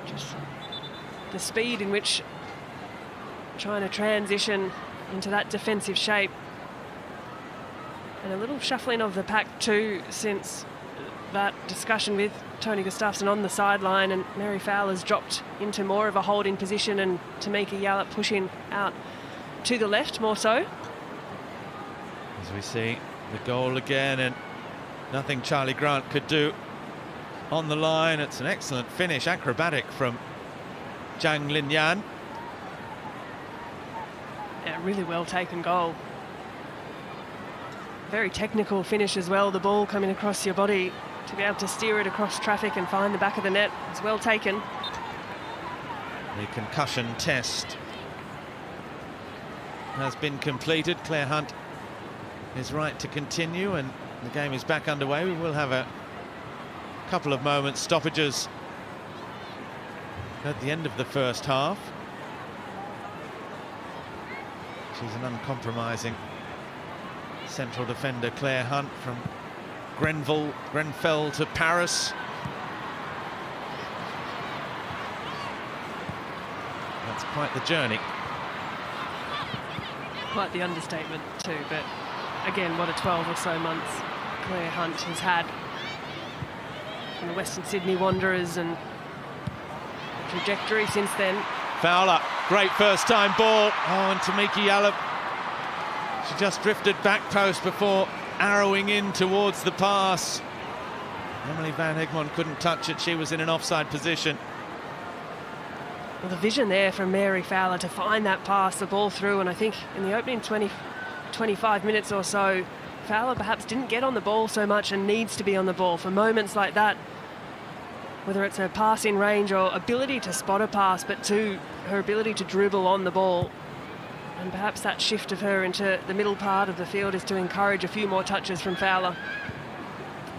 [SPEAKER 4] Just the speed in which trying to transition into that defensive shape. And a little shuffling of the pack too since that discussion with Tony Gustafsson on the sideline, and Mary Fowler's dropped into more of a holding position and Tamika Yallop pushing out to the left more so.
[SPEAKER 1] As we see the goal again, and nothing Charlie Grant could do on the line. It's an excellent finish, acrobatic from Zhang Linyan.
[SPEAKER 4] Yeah, really well taken goal. Very technical finish as well, the ball coming across your body to be able to steer it across traffic and find the back of the net. It's well taken.
[SPEAKER 1] The concussion test has been completed. Claire Hunt is right to continue, and the game is back underway. We will have a couple of moments, stoppages at the end of the first half. She's an uncompromising central defender, Claire Hunt, from Grenfell to Paris. That's quite the journey.
[SPEAKER 4] Quite the understatement too, but again, what a 12 or so months Claire Hunt has had in the Western Sydney Wanderers, and trajectory since then.
[SPEAKER 1] Fowler, great first time ball. Oh, and Tamika Yallop, she just drifted back post before arrowing in towards the pass. Emily Van Egmond couldn't touch it. She was in an offside position.
[SPEAKER 4] Well, the vision there from Mary Fowler to find that pass, the ball through, and I think in the opening 25 minutes or so, Fowler perhaps didn't get on the ball so much and needs to be on the ball for moments like that. Whether it's her passing range or ability to spot a pass, but to her ability to dribble on the ball. And perhaps that shift of her into the middle part of the field is to encourage a few more touches from Fowler.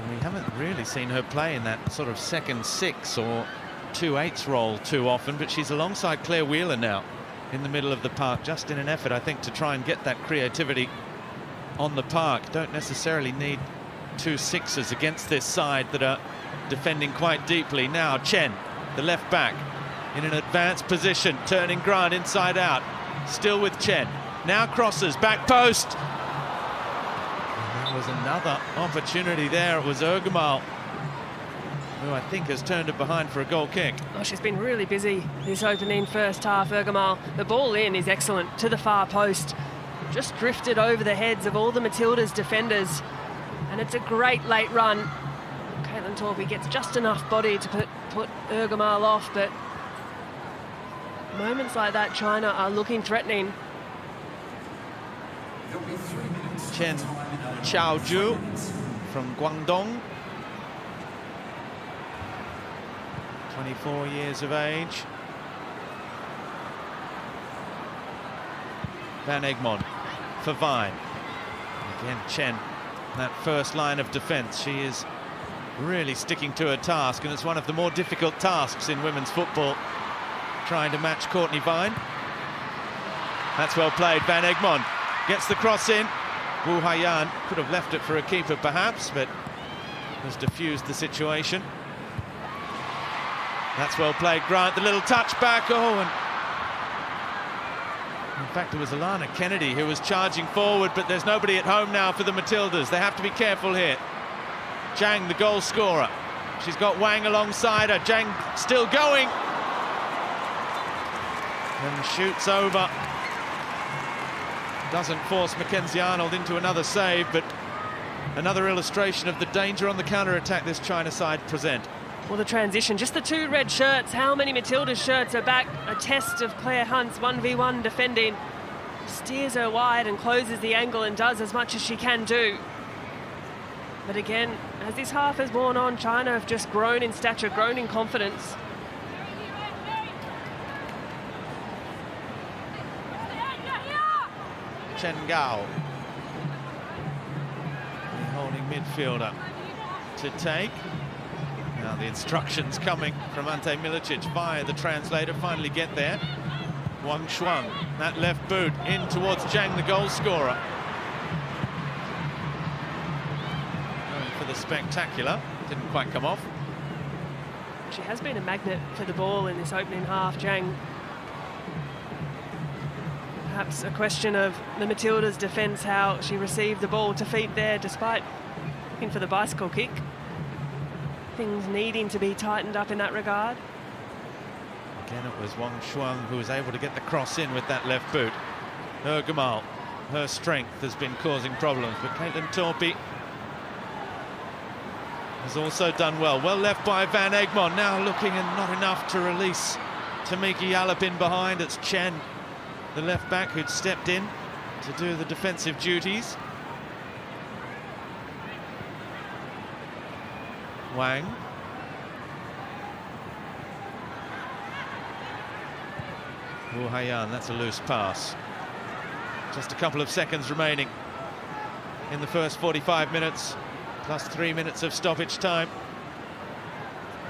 [SPEAKER 1] We haven't really seen her play in that sort of second 6 or 2/8 role too often, but she's alongside Claire Wheeler now in the middle of the park, just in an effort, I think, to try and get that creativity on the park. Don't necessarily need 2 sixes against this side that are defending quite deeply. Now Chen, the left back, in an advanced position, turning Grant inside out. Still with Chen. Now crosses, back post. And there was another opportunity there. It was Ergamal, who I think has turned it behind for a goal kick.
[SPEAKER 4] Oh, she's been really busy this opening first half, Ergamal. The ball in is excellent to the far post. Just drifted over the heads of all the Matildas defenders. And it's a great late run. Caitlin Torpey gets just enough body to put Ergamal off, but moments like that, China are looking threatening.
[SPEAKER 1] Chen Chaoju from Guangdong, 24 years of age. Van Egmond for Vine. Again, Chen, that first line of defence. She is really sticking to her task, and it's one of the more difficult tasks in women's football, trying to match Courtney Vine. That's well played. Van Egmond gets the cross in. Wu Haiyan could have left it for a keeper perhaps, but has diffused the situation. That's well played. Grant, the little touch back. Oh, and In fact, it was Alana Kennedy who was charging forward, but there's nobody at home now for the Matildas. They have to be careful here. Zhang, the goal scorer. She's got Wang alongside her. Zhang still going. And shoots over. Doesn't force Mackenzie Arnold into another save, but another illustration of the danger on the counter-attack this China side present.
[SPEAKER 4] Well, the transition, just the two red shirts. How many Matildas shirts are back? A test of Claire Hunt's 1v1 defending. Steers her wide and closes the angle and does as much as she can do. But again, as this half has worn on, China have just grown in stature, grown in confidence.
[SPEAKER 1] Chen Gao, the holding midfielder, to take. Now the instructions coming from Ante Milicic via the translator finally get there. Wang Shuang, that left boot in towards Zhang, the goal scorer. Going for the spectacular, didn't quite come off.
[SPEAKER 4] She has been a magnet for the ball in this opening half, Zhang. Perhaps a question of the Matildas' defence, how she received the ball to feet there, despite looking for the bicycle kick. Things needing to be tightened up in that regard.
[SPEAKER 1] Again, it was Wang Shuang who was able to get the cross in with that left boot. Her Gamal, her strength has been causing problems, but Caitlin Torpy has also done well. Well left by Van Egmond, now looking and not enough to release Tamiki Yallop behind. It's Chen, the left back, who'd stepped in to do the defensive duties. Wang. Wu Haiyan, that's a loose pass. Just a couple of seconds remaining in the first 45 minutes, plus 3 minutes of stoppage time.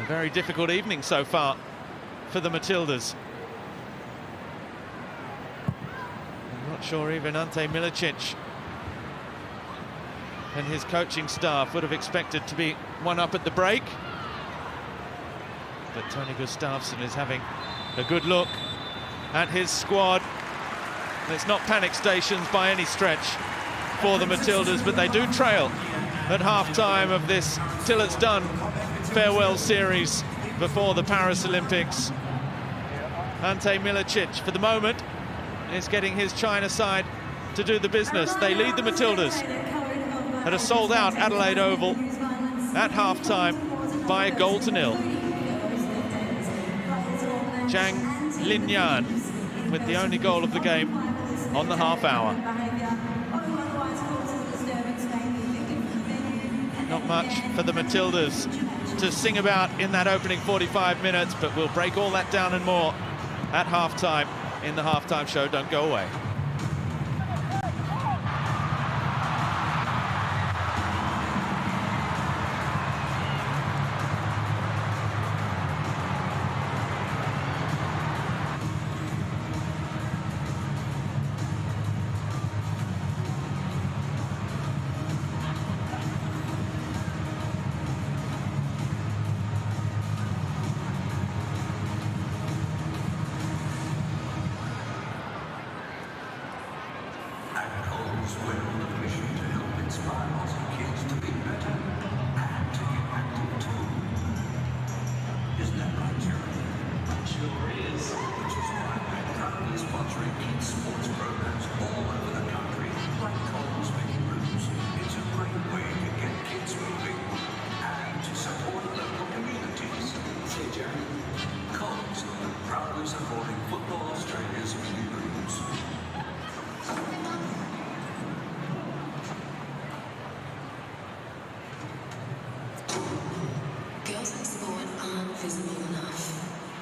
[SPEAKER 1] A very difficult evening so far for the Matildas. I'm not sure even Ante Milicic and his coaching staff would have expected to be one up at the break. But Tony Gustafsson is having a good look at his squad. It's not panic stations by any stretch for the Matildas, but they do trail at half-time of this till it's done farewell series before the Paris Olympics. Ante Milicic, for the moment, is getting his China side to do the business. They lead the Matildas at a sold-out Adelaide Oval at half-time by 1-0. Zhang Linyan with the only goal of the game on the half hour. Not much for the Matildas to sing about in that opening 45 minutes, but we'll break all that down and more at half-time in the half-time show. Don't go away.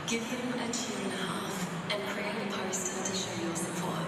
[SPEAKER 6] Give them a cheer and a half and create a poster to show your support.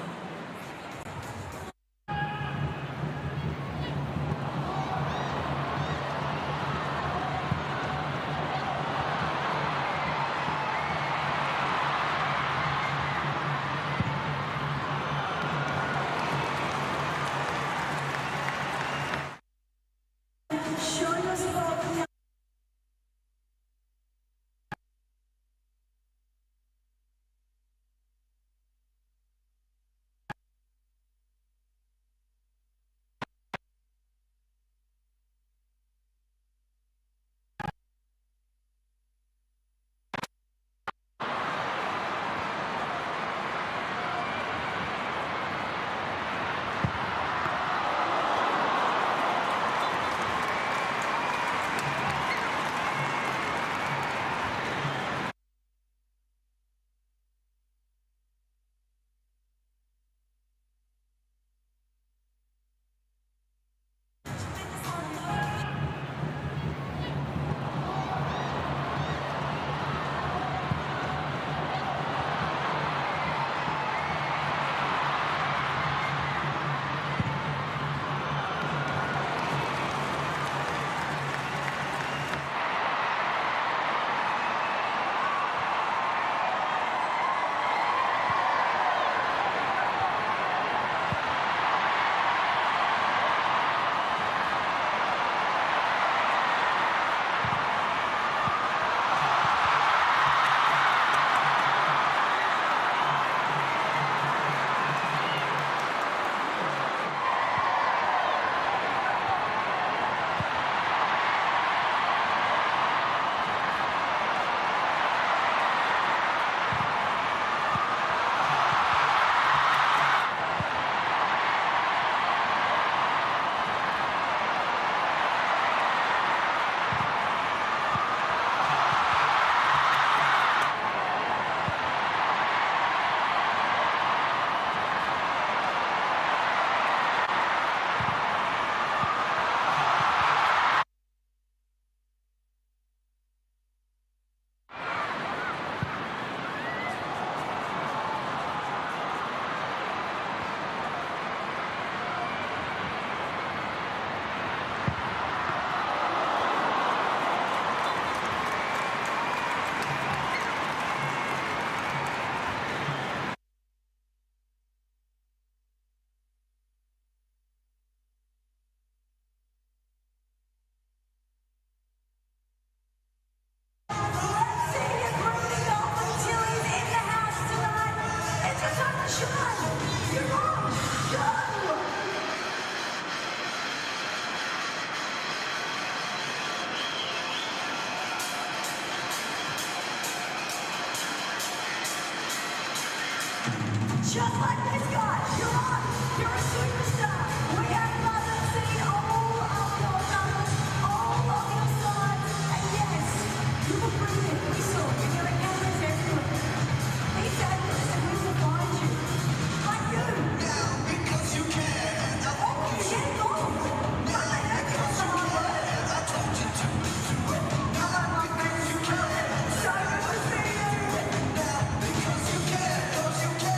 [SPEAKER 7] Just like this guy, you're on. You're a superstar. We have not seen all of your numbers, all of your sides, and yes, you were brilliant. We saw you. There are cameras everywhere. Be fabulous, and we will find you. Like you. Now, because you can. Oh, yeah, go. Come on, that's the hard work. I told you to do it. Come on, my friends, you can. So good to see you. Now, because you can, because you can.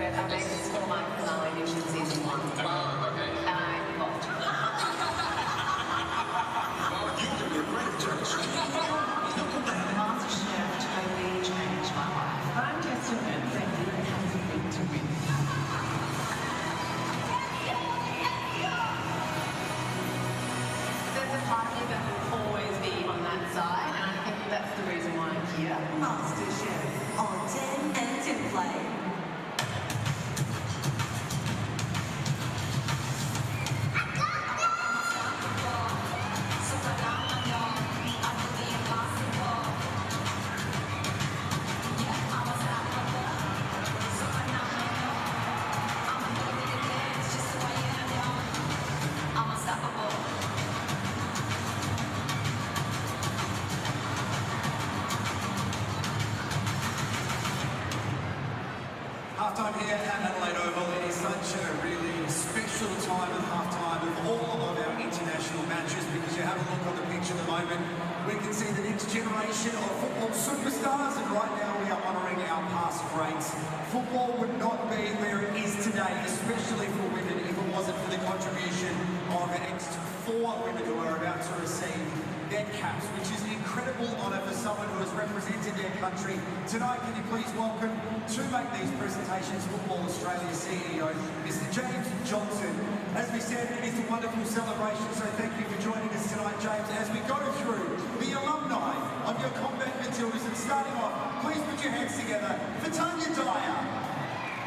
[SPEAKER 6] I made this for my finale in season 1. Oh, okay. And I got
[SPEAKER 8] Well, you can be a great judge. Look at that.
[SPEAKER 6] MasterChef totally changed my life. I'm just a man that you have to win to win. There's a part of me that will always be on that side, and I think that's the reason why I'm here.
[SPEAKER 7] MasterChef on 10 and 10 play.
[SPEAKER 2] Halftime here at Adelaide Oval. It is such a really special time at halftime of all of our international matches, because you have a look on the pitch at the moment, we can see the next generation of football superstars, and right now we are honouring our past greats. Football would not be where it is today, especially for women, if it wasn't for the contribution of the next 4 women who are about to receive their caps, which is an incredible honour for someone who has represented their country. Tonight, can you please welcome, to make these presentations, Football Australia CEO, Mr. James Johnson. As we said, it is a wonderful celebration, so thank you for joining us tonight, James, as we go through the alumni of your CommBank Matildas. And starting off, please put your hands together for Tanya Dyer,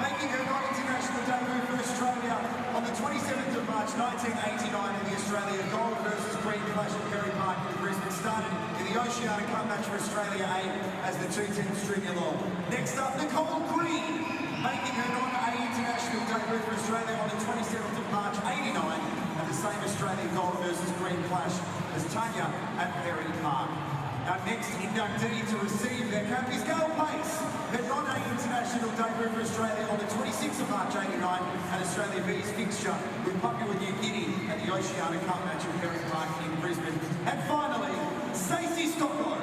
[SPEAKER 2] making her non-international debut for Australia on the 27th of March 1989 in the Australia Gold versus Green clash at Perry Park in Brisbane. Started in the Oceania Cup match for Australia A as the 2 teams string along. Next up, Nicole Green, making her non-A international debut for Australia on the 27th of March 89 at the same Australian Gold versus Green clash as Tanya at Perry Park. Our next inductee to receive their cap is Gail Pace, her non-A international debut for Australia on the 26th of March 89 at Australia B's fixture with Papua New Guinea at the Oceania Cup match at Perry Park in Brisbane. And finally, Stacey Stocko,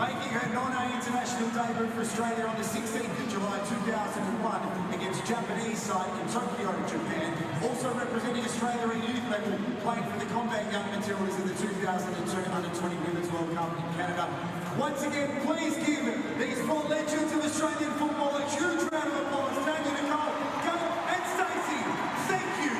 [SPEAKER 2] making her non-A international debut for Australia on the 16th of July 2001 against Japanese side in Tokyo, Japan. Also representing Australia at youth level, playing for the CommBank Young Matildas in the 2002 Under-20 Women's World Cup in Canada. Once again, please give these 4 legends of Australian football a huge round of applause. Tanya, Nicole, Gail and Stacey. Thank you.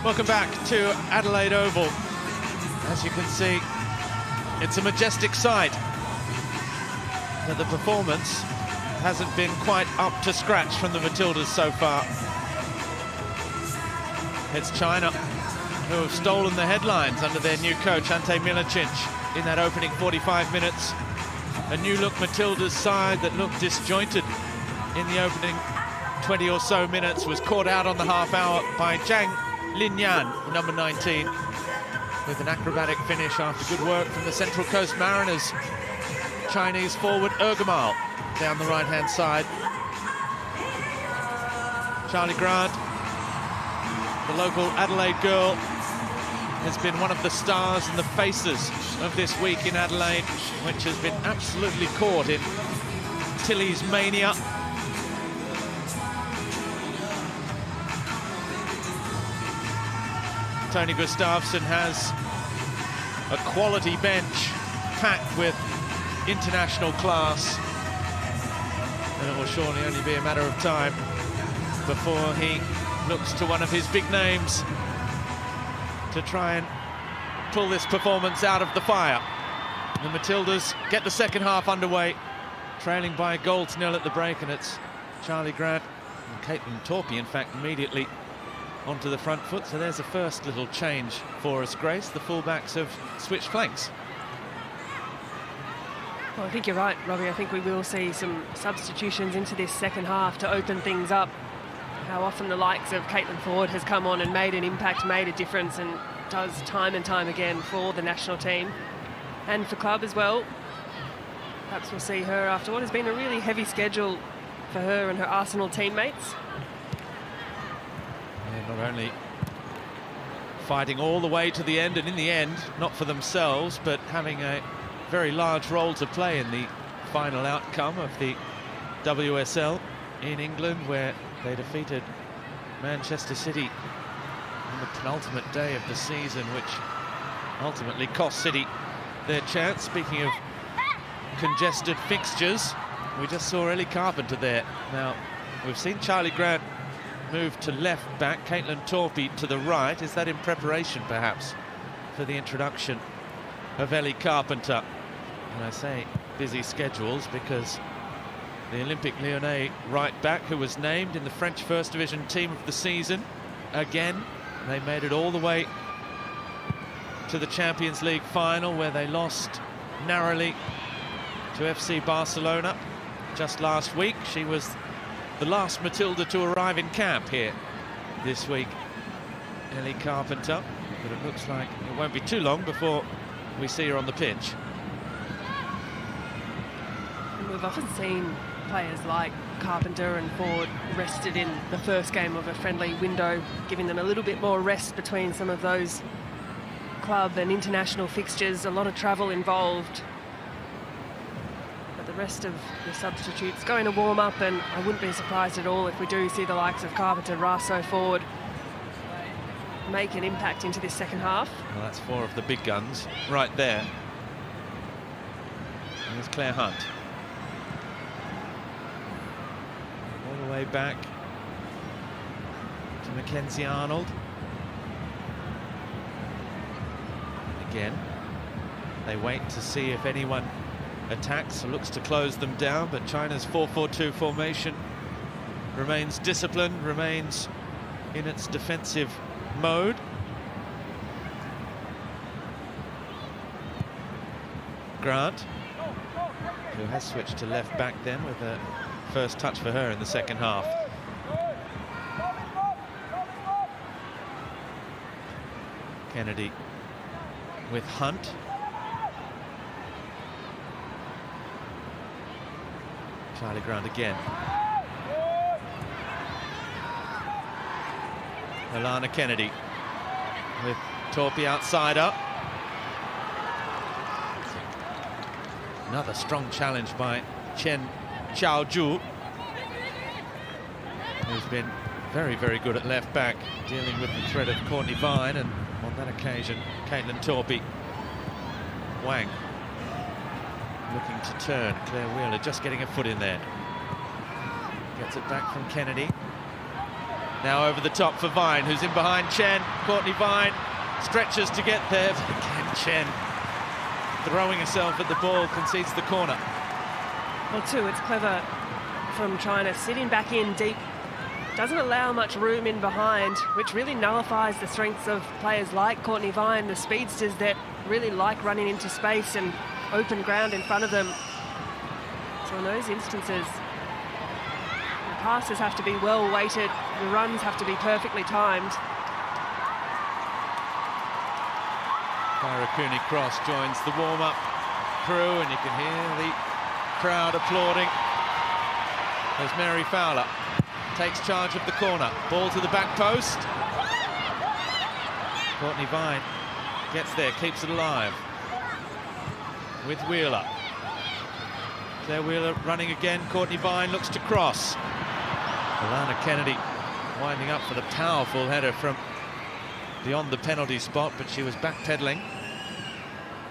[SPEAKER 1] Welcome back to Adelaide Oval. As you can see, it's a majestic sight, but the performance hasn't been quite up to scratch from the Matildas so far. It's China who have stolen the headlines under their new coach, Ante Milicic, in that opening 45 minutes. A new-look Matildas side that looked disjointed in the opening 20 or so minutes was caught out on the half hour by Zhang Linyan, number 19, with an acrobatic finish after good work from the Central Coast Mariners. Chinese forward Ergamal down the right-hand side. Charlie Grant, the local Adelaide girl, has been one of the stars and the faces of this week in Adelaide, which has been absolutely caught in Tilly's mania. Tony Gustafsson has a quality bench packed with international class, and it will surely only be a matter of time before he looks to one of his big names to try and pull this performance out of the fire. The Matildas get the second half underway, trailing by a goal to nil at the break, and it's Charlie Grant and Caitlin Torpey, in fact, immediately onto the front foot. So there's a first little change for us, Grace. The fullbacks have switched flanks.
[SPEAKER 4] Well, I think you're right, Robbie. I think we will see some substitutions into this second half to open things up. How often the likes of Caitlin Ford has come on and made an impact, made a difference, and does time and time again for the national team and for club as well. Perhaps we'll see her after what has been a really heavy schedule for her and her Arsenal teammates.
[SPEAKER 1] And not only fighting all the way to the end, and in the end, not for themselves, but having a very large role to play in the final outcome of the WSL in England, where they defeated Manchester City on the penultimate day of the season, which ultimately cost City their chance. Speaking of congested fixtures, we just saw Ellie Carpenter there. Now, we've seen Charlie Grant move to left back, Caitlin Torpey to the right. Is that in preparation, perhaps, for the introduction of Ellie Carpenter? And I say busy schedules because the Olympique Lyonnais right back, who was named in the French First Division team of the season again, they made it all the way to the Champions League final, where they lost narrowly to FC Barcelona just last week. She was the last Matilda to arrive in camp here this week, Ellie Carpenter, but it looks like it won't be too long before we see her on the pitch.
[SPEAKER 4] And we've often seen players like Carpenter and Ford rested in the first game of a friendly window, giving them a little bit more rest between some of those club and international fixtures. A lot of travel involved. But the rest of the substitutes going to warm up, and I wouldn't be surprised at all if we do see the likes of Carpenter, Raso, Ford make an impact into this second half.
[SPEAKER 1] Well, that's four of the big guns right there. And there's Claire Hunt. All the way back to Mackenzie Arnold. Again, they wait to see if anyone attacks or looks to close them down, but China's 4-4-2 formation remains disciplined, remains in its defensive mode. Grant, who has switched to left back then, with a first touch for her in the second half. Kennedy with Hunt. Charlie Grant again. Alana Kennedy with Torpey outside up. Another strong challenge by Chen Xiaoju, who's been very, very good at left back, dealing with the threat of Courtney Vine, and on that occasion, Caitlin Torpey. Wang looking to turn. Claire Wheeler just getting a foot in there. Gets it back from Kennedy. Now over the top for Vine, who's in behind Chen. Courtney Vine stretches to get there, but again Chen throwing herself at the ball, concedes the corner.
[SPEAKER 4] Well, too, it's clever from China, sitting back in deep, doesn't allow much room in behind, which really nullifies the strengths of players like Courtney Vine, the speedsters that really like running into space and open ground in front of them. So in those instances, the passes have to be well weighted, the runs have to be perfectly timed.
[SPEAKER 1] Kairakuni Cross joins the warm-up crew, and you can hear the crowd applauding as Mary Fowler takes charge of the corner. Ball to the back post. Courtney Vine gets there, keeps it alive with Wheeler. Claire Wheeler running again. Courtney Vine looks to cross. Alana Kennedy winding up for the powerful header from beyond the penalty spot, but she was backpedaling.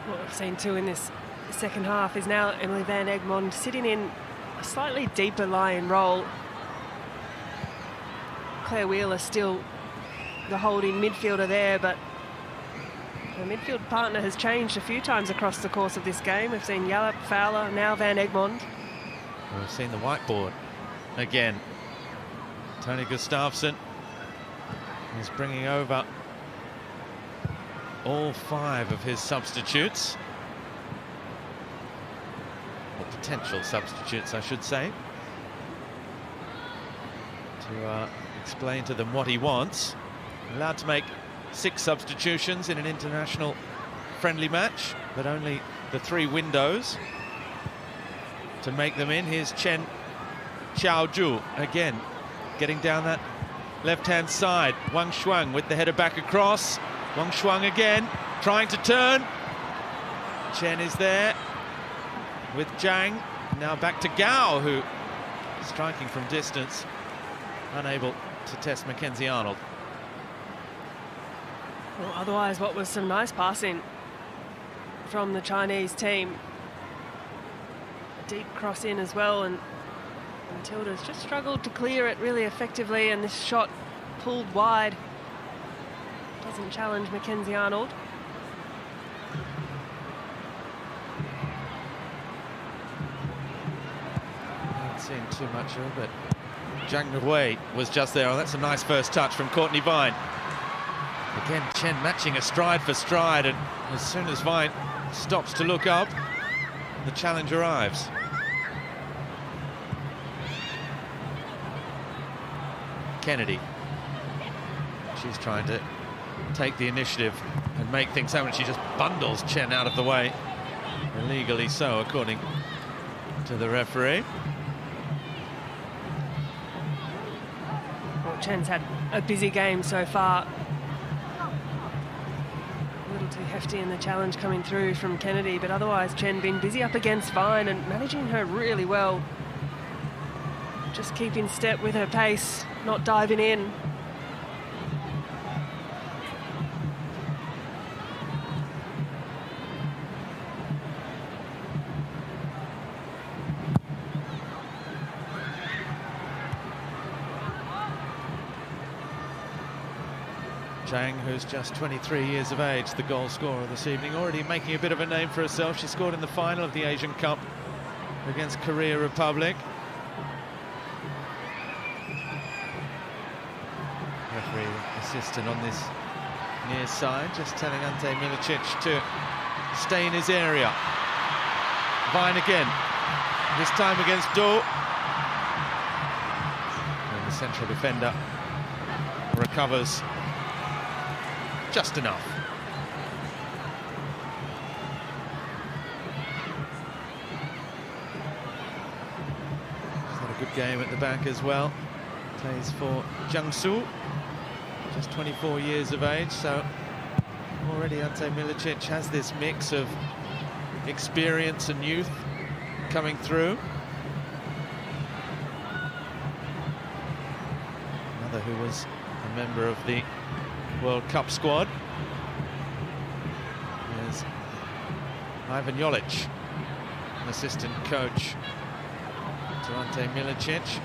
[SPEAKER 4] What we've seen too in this second half is now Emily Van Egmond sitting in a slightly deeper lying role. Claire Wheeler still the holding midfielder there, but her midfield partner has changed a few times across the course of this game. We've seen Yallop, Fowler, now Van Egmond.
[SPEAKER 1] We've seen the whiteboard again. Tony Gustafsson is bringing over all 5 of his substitutes, or potential substitutes, I should say, to explain to them what he wants. Allowed to make 6 substitutions in an international friendly match, but only the 3 windows to make them in. Here's Chen Xiaoju again, getting down that left-hand side. Wang Shuang with the header back across. Wang Shuang again, trying to turn. Chen is there with Zhang. Now back to Gao, who striking from distance, unable to test Mackenzie Arnold.
[SPEAKER 4] Well, otherwise, what was some nice passing from the Chinese team. A deep cross in as well, and Matildas just struggled to clear it really effectively, and this shot pulled wide. Doesn't challenge Mackenzie Arnold.
[SPEAKER 1] Haven't seen too much of it, but Zhang Hui was just there. Oh, that's a nice first touch from Courtney Vine. Again, Chen matching a stride for stride, and as soon as Vine stops to look up, the challenge arrives. Kennedy. She's trying to take the initiative and make things happen. She just bundles Chen out of the way. Illegally so, according to the referee.
[SPEAKER 4] Well, Chen's had a busy game so far. A little too hefty in the challenge coming through from Kennedy, but otherwise Chen been busy up against Vine and managing her really well. Just keeping step with her pace, not diving in.
[SPEAKER 1] Zhang, who's just 23 years of age, the goal scorer this evening, already making a bit of a name for herself. She scored in the final of the Asian Cup against Korea Republic. Referee assistant on this near side, just telling Ante Milicic to stay in his area. Vine again, this time against Do. And the central defender recovers just enough. She's had a good game at the back as well. Plays for Jiangsu, just 24 years of age, so already Ante Milicic has this mix of experience and youth coming through. Another who was a member of the World Cup squad is Ivan Jolic, an assistant coach to Ante Milicic.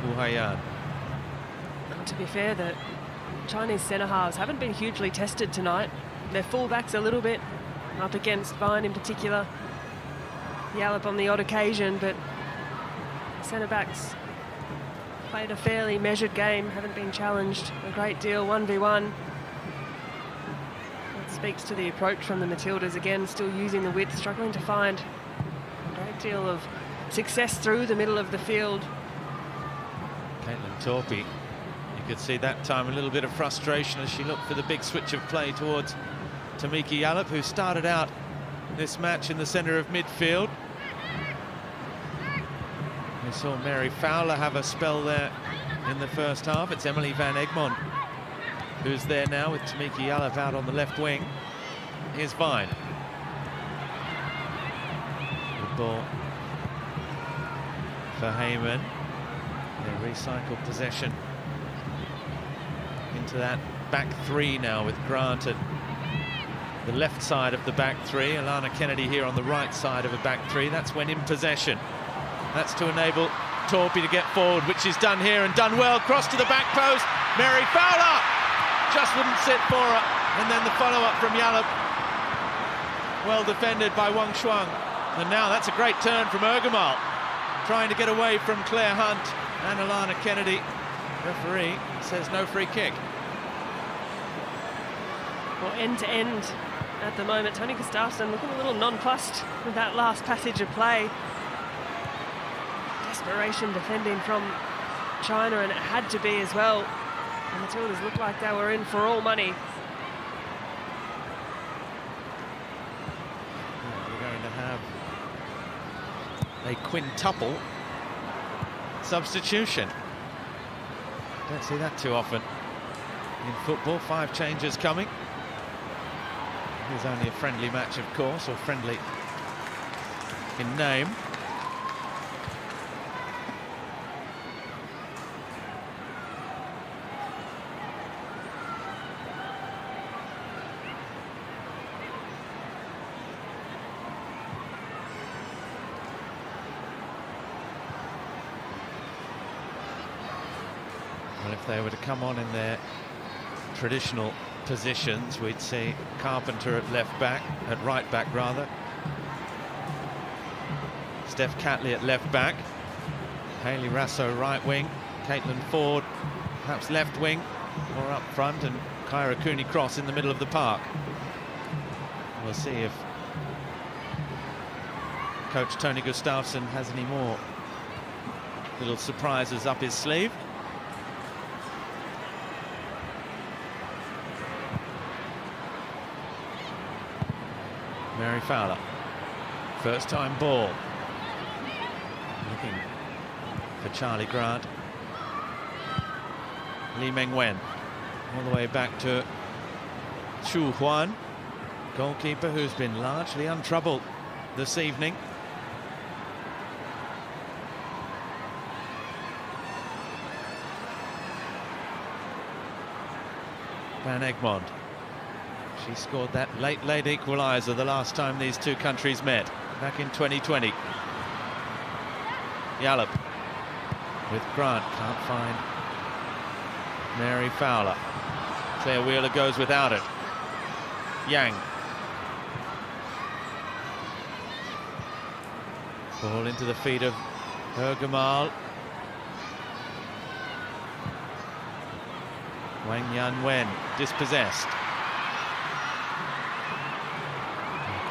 [SPEAKER 1] Wuhayan.
[SPEAKER 4] To be fair, the Chinese centre halves haven't been hugely tested tonight. Their fullbacks a little bit up against Vine in particular. Yallop on the odd occasion, but centre backs played a fairly measured game, haven't been challenged a great deal, 1v1. That speaks to the approach from the Matildas, again, still using the width, struggling to find a great deal of success through the middle of the field.
[SPEAKER 1] Caitlin Torpey, you could see that time a little bit of frustration as she looked for the big switch of play towards Tamiki Yallop, who started out this match in the centre of midfield. We saw Mary Fowler have a spell there in the first half. It's Emily Van Egmond who's there now with Tamiki Yallop out on the left wing. Here's Vine. Good ball for Heyman. They recycle possession into that back three now with Grant at the left side of the back three. Alana Kennedy here on the right side of a back three. That's when in possession. That's to enable Torpey to get forward, which she's done here and done well. Cross to the back post. Mary Fowler just wouldn't sit for her. And then the follow-up from Yallop. Well defended by Wang Shuang. And now that's a great turn from Ergamal, trying to get away from Claire Hunt and Alana Kennedy. Referee says no free kick.
[SPEAKER 4] Well, end to end at the moment. Tony Gustafsson looking a little nonplussed with that last passage of play. Desperation defending from China, and it had to be as well. The Matildas looked like they were in for all money.
[SPEAKER 1] We're going to have a quintuple substitution. Don't see that too often in football. 5 changes coming. It is only a friendly match, of course, or friendly in name. Well, if they were to come on in their traditional positions, we'd see Carpenter at left back, at right back rather. Steph Catley at left back. Hayley Rasso right wing. Caitlin Ford perhaps left wing or up front, and Kyra Cooney-Cross in the middle of the park. We'll see if Coach Tony Gustafsson has any more little surprises up his sleeve. Mary Fowler, first time ball, looking for Charlie Grant. Li Mengwen all the way back to Chu Huan, goalkeeper who's been largely untroubled this evening. Van Egmond. She scored that late equalizer the last time these two countries met, back in 2020. Yallop with Grant, can't find Mary Fowler. Claire Wheeler goes without it. Yang. Ball into the feet of Ergamal. Wang Yanwen dispossessed.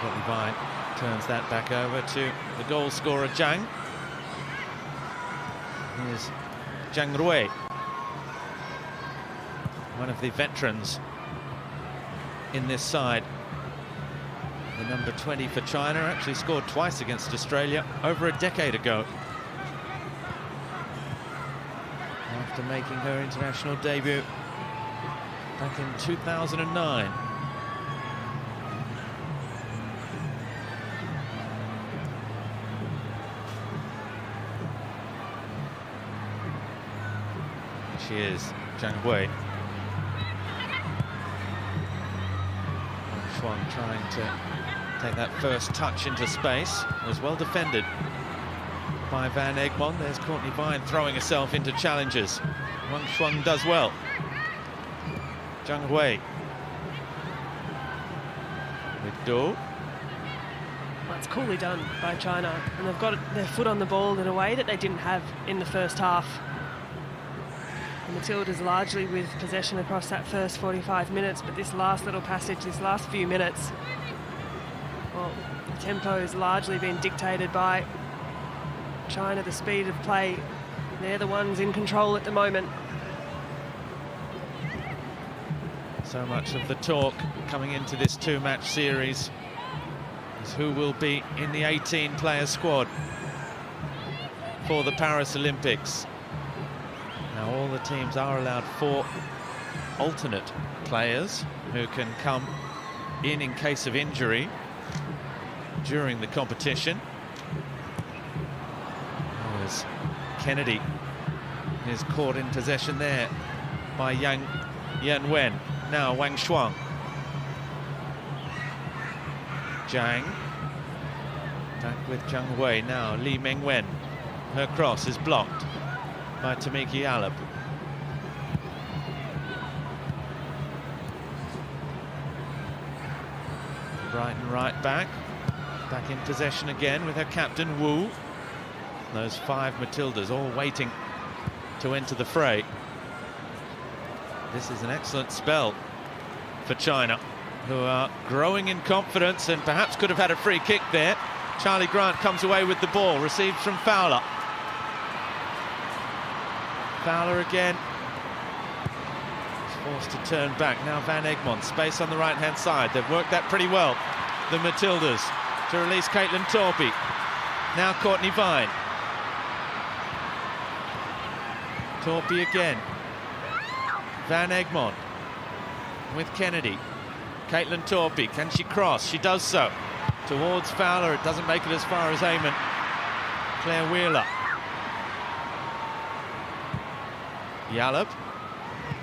[SPEAKER 1] Courtney Vine turns that back over to the goal scorer Zhang. Here's Zhang Rui, one of the veterans in this side. The number 20 for China, actually scored twice against Australia over a decade ago, after making her international debut back in 2009. She is Zhang Hui. Shuang trying to take that first touch into space. Was well defended by Van Egmond. There's Courtney Vine throwing herself into challenges. Wang Shuang does well. Zhang Hui with Do.
[SPEAKER 4] Well, it's coolly done by China, and they've got their foot on the ball in a way that they didn't have in the first half. The Matildas largely with possession across that first 45 minutes, but this last little passage, this last few minutes, well, the tempo has largely been dictated by China, the speed of play. They're the ones in control at the moment.
[SPEAKER 1] So much of the talk coming into this two-match series is who will be in the 18-player squad for the Paris Olympics. Now, all the teams are allowed 4 alternate players who can come in case of injury during the competition. There's Kennedy is caught in possession there by Yan Wen. Now Wang Shuang. Zhang. Back with Zhang Hui. Now Li Mengwen. Her cross is blocked by Tamiki Alab. Brighton right back. Back in possession again with her captain Wu. Those 5 Matildas all waiting to enter the fray. This is an excellent spell for China, who are growing in confidence and perhaps could have had a free kick there. Charlie Grant comes away with the ball, received from Fowler. Fowler again. He's forced to turn back. Now Van Egmond, space on the right-hand side. They've worked that pretty well, the Matildas, to release Caitlin Torpey. Now Courtney Vine. Torpey again. Van Egmond with Kennedy. Caitlin Torpey, can she cross? She does so. Towards Fowler, it doesn't make it as far as Eamon. Claire Wheeler. Yallop.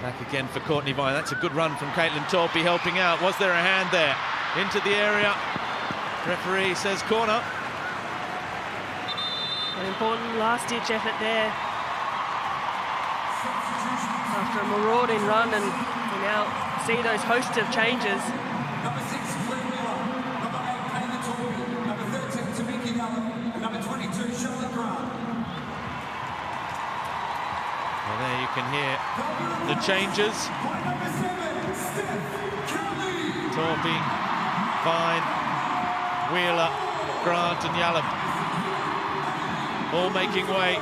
[SPEAKER 1] Back again for Courtney Vine. That's a good run from Caitlin Torpey helping out. Was there a hand there? Into the area. Referee says corner.
[SPEAKER 4] An important last-ditch effort there. After a marauding run, and we now see those hosts of changes.
[SPEAKER 2] Number 6, Claire Wheeler. Number 8, Caitlin Torpey. Number 13, Tamiki Allen. And number 22, Charlotte Grant.
[SPEAKER 1] Well, there you can hear the changes.
[SPEAKER 2] By number 7, Steph Kelly.
[SPEAKER 1] Torpey, Vine, Wheeler, Grant and Yallop all making way.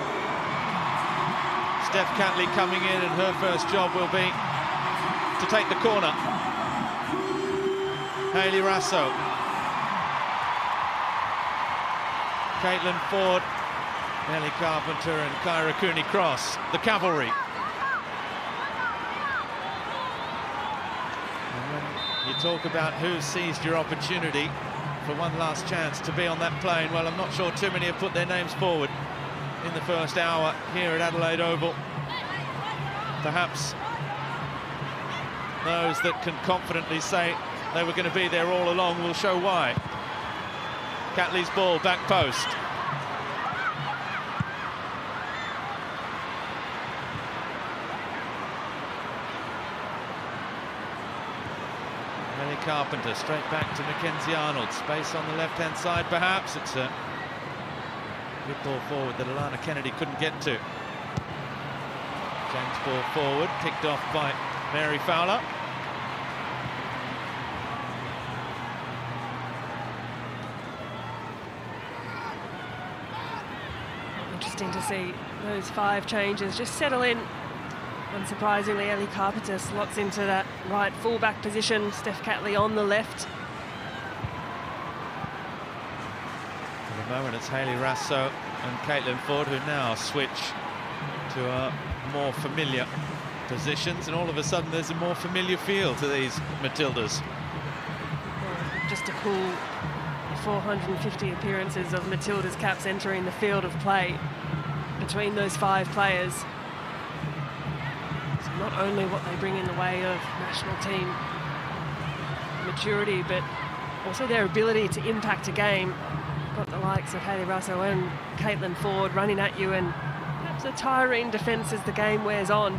[SPEAKER 1] Steph Catley coming in, and her first job will be to take the corner. Hayley Rasso. Caitlin Ford, Ellie Carpenter and Kyra Cooney-Cross, the cavalry. And when you talk about who seized your opportunity for one last chance to be on that plane, well, I'm not sure too many have put their names forward in the first hour here at Adelaide Oval. Perhaps those that can confidently say they were going to be there all along will show why. Catley's ball, back post. Ellie Carpenter straight back to Mackenzie Arnold. Space on the left-hand side, perhaps. It's a good ball forward that Alana Kennedy couldn't get to. James ball forward, picked off by Mary Fowler.
[SPEAKER 4] Interesting to see those 5 changes just settle in. Unsurprisingly, Ellie Carpenter slots into that right full-back position. Steph Catley on the left.
[SPEAKER 1] For the moment, it's Hayley Rasso and Caitlin Ford who now switch to a more familiar positions, and all of a sudden there's a more familiar feel to these Matildas.
[SPEAKER 4] Just a cool 450 appearances of Matildas caps entering the field of play between those 5 players. It's not only what they bring in the way of national team maturity, but also their ability to impact a game. Got the likes of Hayley Russo and Caitlin Ford running at you, and perhaps a tiring defence as the game wears on.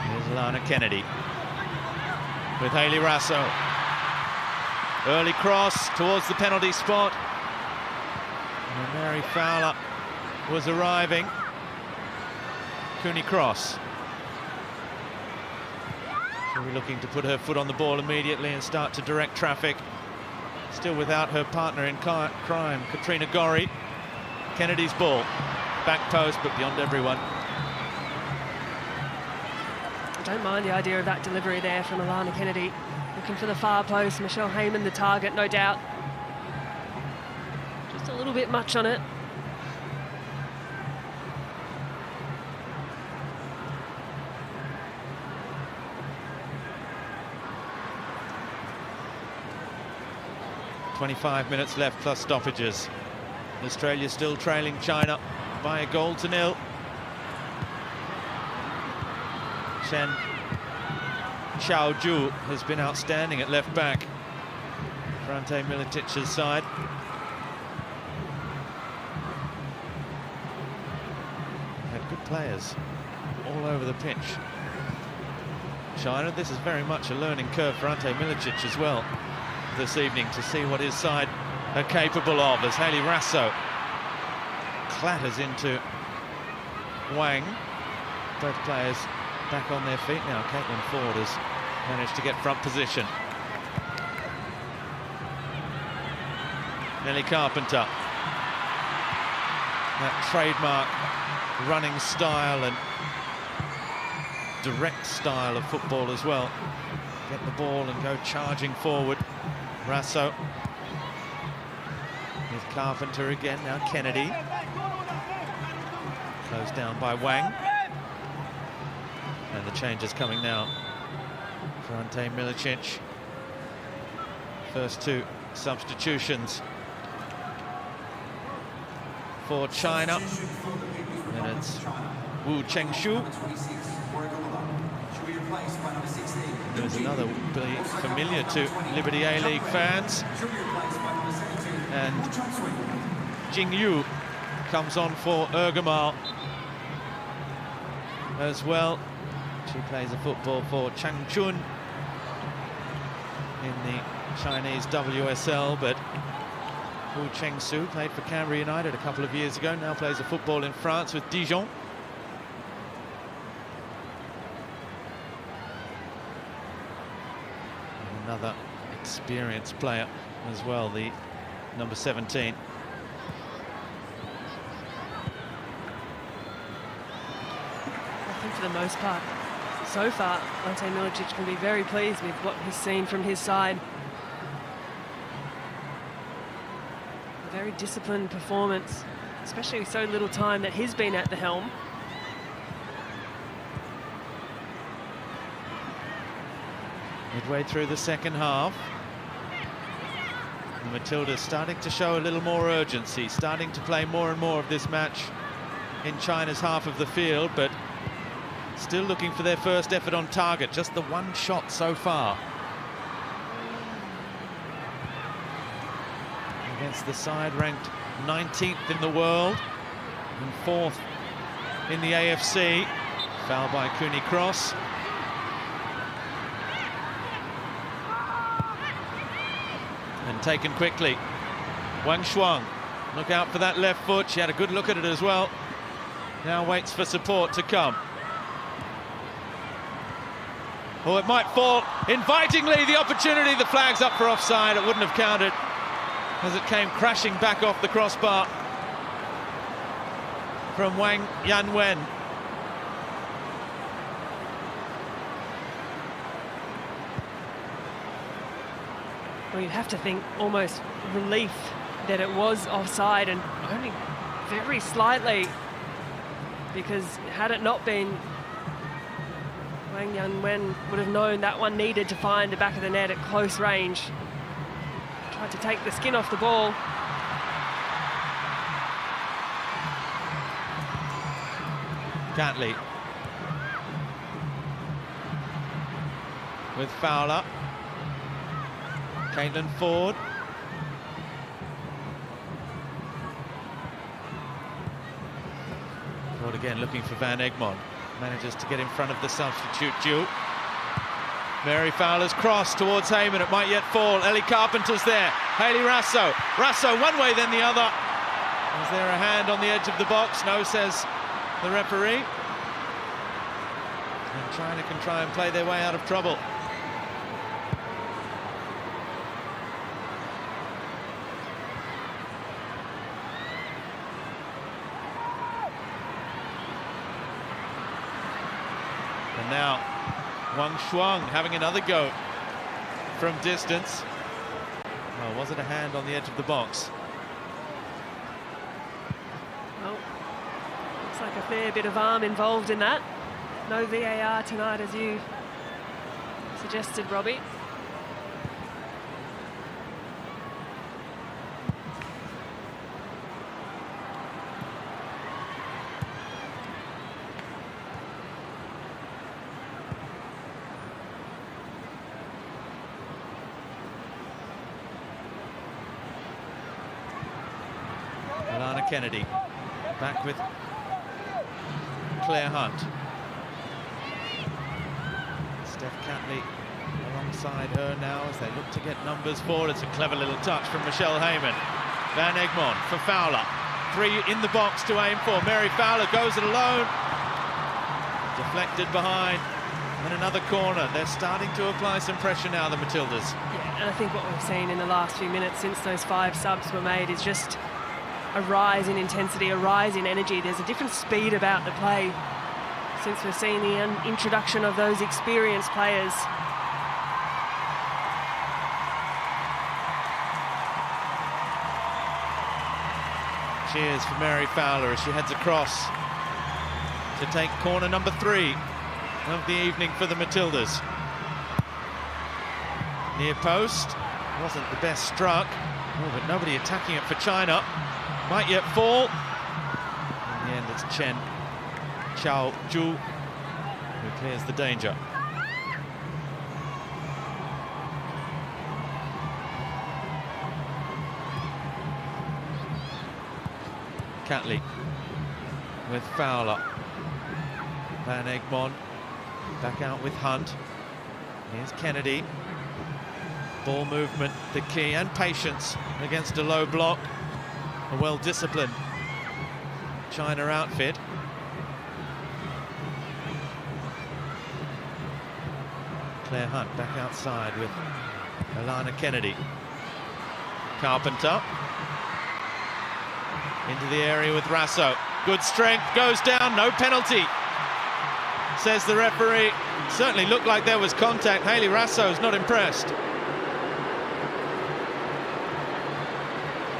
[SPEAKER 1] Here's Lana Kennedy with Hayley Russo. Early cross towards the penalty spot. And Mary Fowler was arriving. Cooney cross. She'll be looking to put her foot on the ball immediately and start to direct traffic. Still without her partner in crime, Katrina Gorry. Kennedy's ball. Back post, but beyond everyone.
[SPEAKER 4] I don't mind the idea of that delivery there from Alana Kennedy. Looking for the far post. Michelle Heyman, the target, no doubt. Just a little bit much on it.
[SPEAKER 1] .25 minutes left plus stoppages. Australia still trailing China by a goal to nil. Chen Xiaoju has been outstanding at left back for Ante Militic's side. Had good players all over the pitch. China, this is very much a learning curve for Ante Militic as well this evening, to see what his side are capable of, as Hayley Russo clatters into Wang. Both players back on their feet now. Caitlin Ford has managed to get front position. Nellie Carpenter. That trademark running style and direct style of football as well. Get the ball and go charging forward. Russo with Carpenter again, now Kennedy. Closed down by Wang. And the changes coming now for Ante Milicic. First two substitutions for China. And it's Wu Chengshu. There's another familiar to Liberty A-League fans. And Jing Yu comes on for Ergamal as well. She plays a football for Changchun in the Chinese WSL, but Wu Chengsu played for Canberra United a couple of years ago, now plays a football in France with Dijon. Another experienced player as well, the number 17.
[SPEAKER 4] I think for the most part, so far, Ante Milicic can be very pleased with what he's seen from his side. A very disciplined performance, especially with so little time that he's been at the helm.
[SPEAKER 1] Midway through the second half, the Matildas starting to show a little more urgency, starting to play more and more of this match in China's half of the field, but still looking for their first effort on target. Just the one shot so far against the side ranked 19th in the world and 4th in the AFC. Foul by Cooney Cross. And taken quickly. Wang Shuang, look out for that left foot. She had a good look at it as well. Now waits for support to come. Oh, it might fall. Invitingly, the opportunity. The flag's up for offside. It wouldn't have counted as it came crashing back off the crossbar from Wang Yanwen.
[SPEAKER 4] Well, you'd have to think almost relief that it was offside, and only very slightly, because had it not been, Wang Yanwen would have known that one needed to find the back of the net at close range. Tried to take the skin off the ball.
[SPEAKER 1] Gatley. with Fowler. Caitlin Ford. Ford again looking for Van Egmond. Manages to get in front of the substitute duel. Mary Fowler's cross towards Heyman. It might yet fall. Ellie Carpenter's there. Hayley Rasso. Rasso one way, then the other. Is there a hand on the edge of the box? No, says the referee. And China can try and play their way out of trouble. And now Wang Shuang having another go from distance. Oh, was it a hand on the edge of the box?
[SPEAKER 4] Well, looks like a fair bit of arm involved in that. No VAR tonight, as you suggested, Robbie.
[SPEAKER 1] Alana Kennedy back with Claire Hunt. Steph Catley alongside her now as they look to get numbers forward. It's a clever little touch from Michelle Heyman. Van Egmond for Fowler. 3 in the box to aim for. Mary Fowler goes it alone. Deflected behind. And another corner. They're starting to apply some pressure now, the Matildas.
[SPEAKER 4] Yeah, and I think what we've seen in the last few minutes since those 5 subs were made is just a rise in intensity, a rise in energy. There's a different speed about the play since we've seen the introduction of those experienced players.
[SPEAKER 1] Cheers for Mary Fowler as she heads across to take corner number 3 of the evening for the Matildas. Near post, wasn't the best struck. Oh, but nobody attacking it for China. Might yet fall. In the end, it's Chen Chao Ju who clears the danger. Catley with Fowler. Van Egmond back out with Hunt. Here's Kennedy. Ball movement, the key, and patience against a low block. A well-disciplined China outfit. Claire Hunt back outside with Alana Kennedy. Carpenter into the area with Rasso. Good strength, goes down, no penalty, says the referee. Certainly looked like there was contact. Hayley Rasso's not impressed.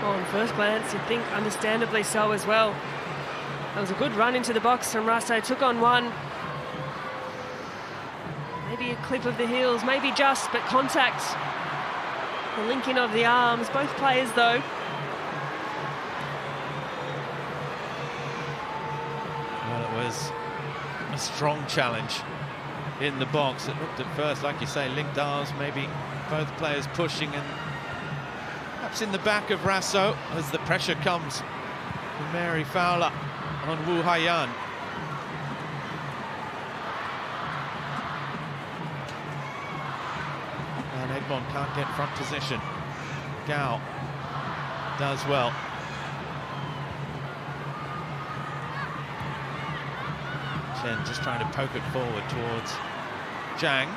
[SPEAKER 4] On first glance, you'd think understandably so as well. That was a good run into the box from Rasso, took on one. Maybe a clip of the heels, maybe just, but contact. The linking of the arms, both players though.
[SPEAKER 1] Well, it was a strong challenge in the box. It looked at first, like you say, linked arms, maybe both players pushing, and perhaps in the back of Rasso as the pressure comes from Mary Fowler on Wu Haiyan. And Egmond can't get front position. Gao does well. Chen just trying to poke it forward towards Zhang.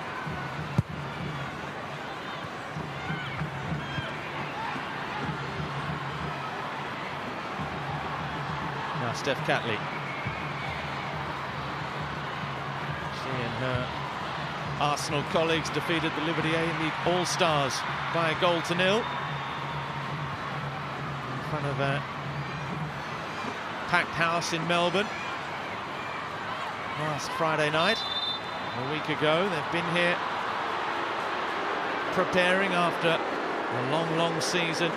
[SPEAKER 1] Now Steph Catley. She and her Arsenal colleagues defeated the Liberty A-League All-Stars by 1-0 in front of a packed house in Melbourne last Friday night. A week ago, they've been here preparing after a long season.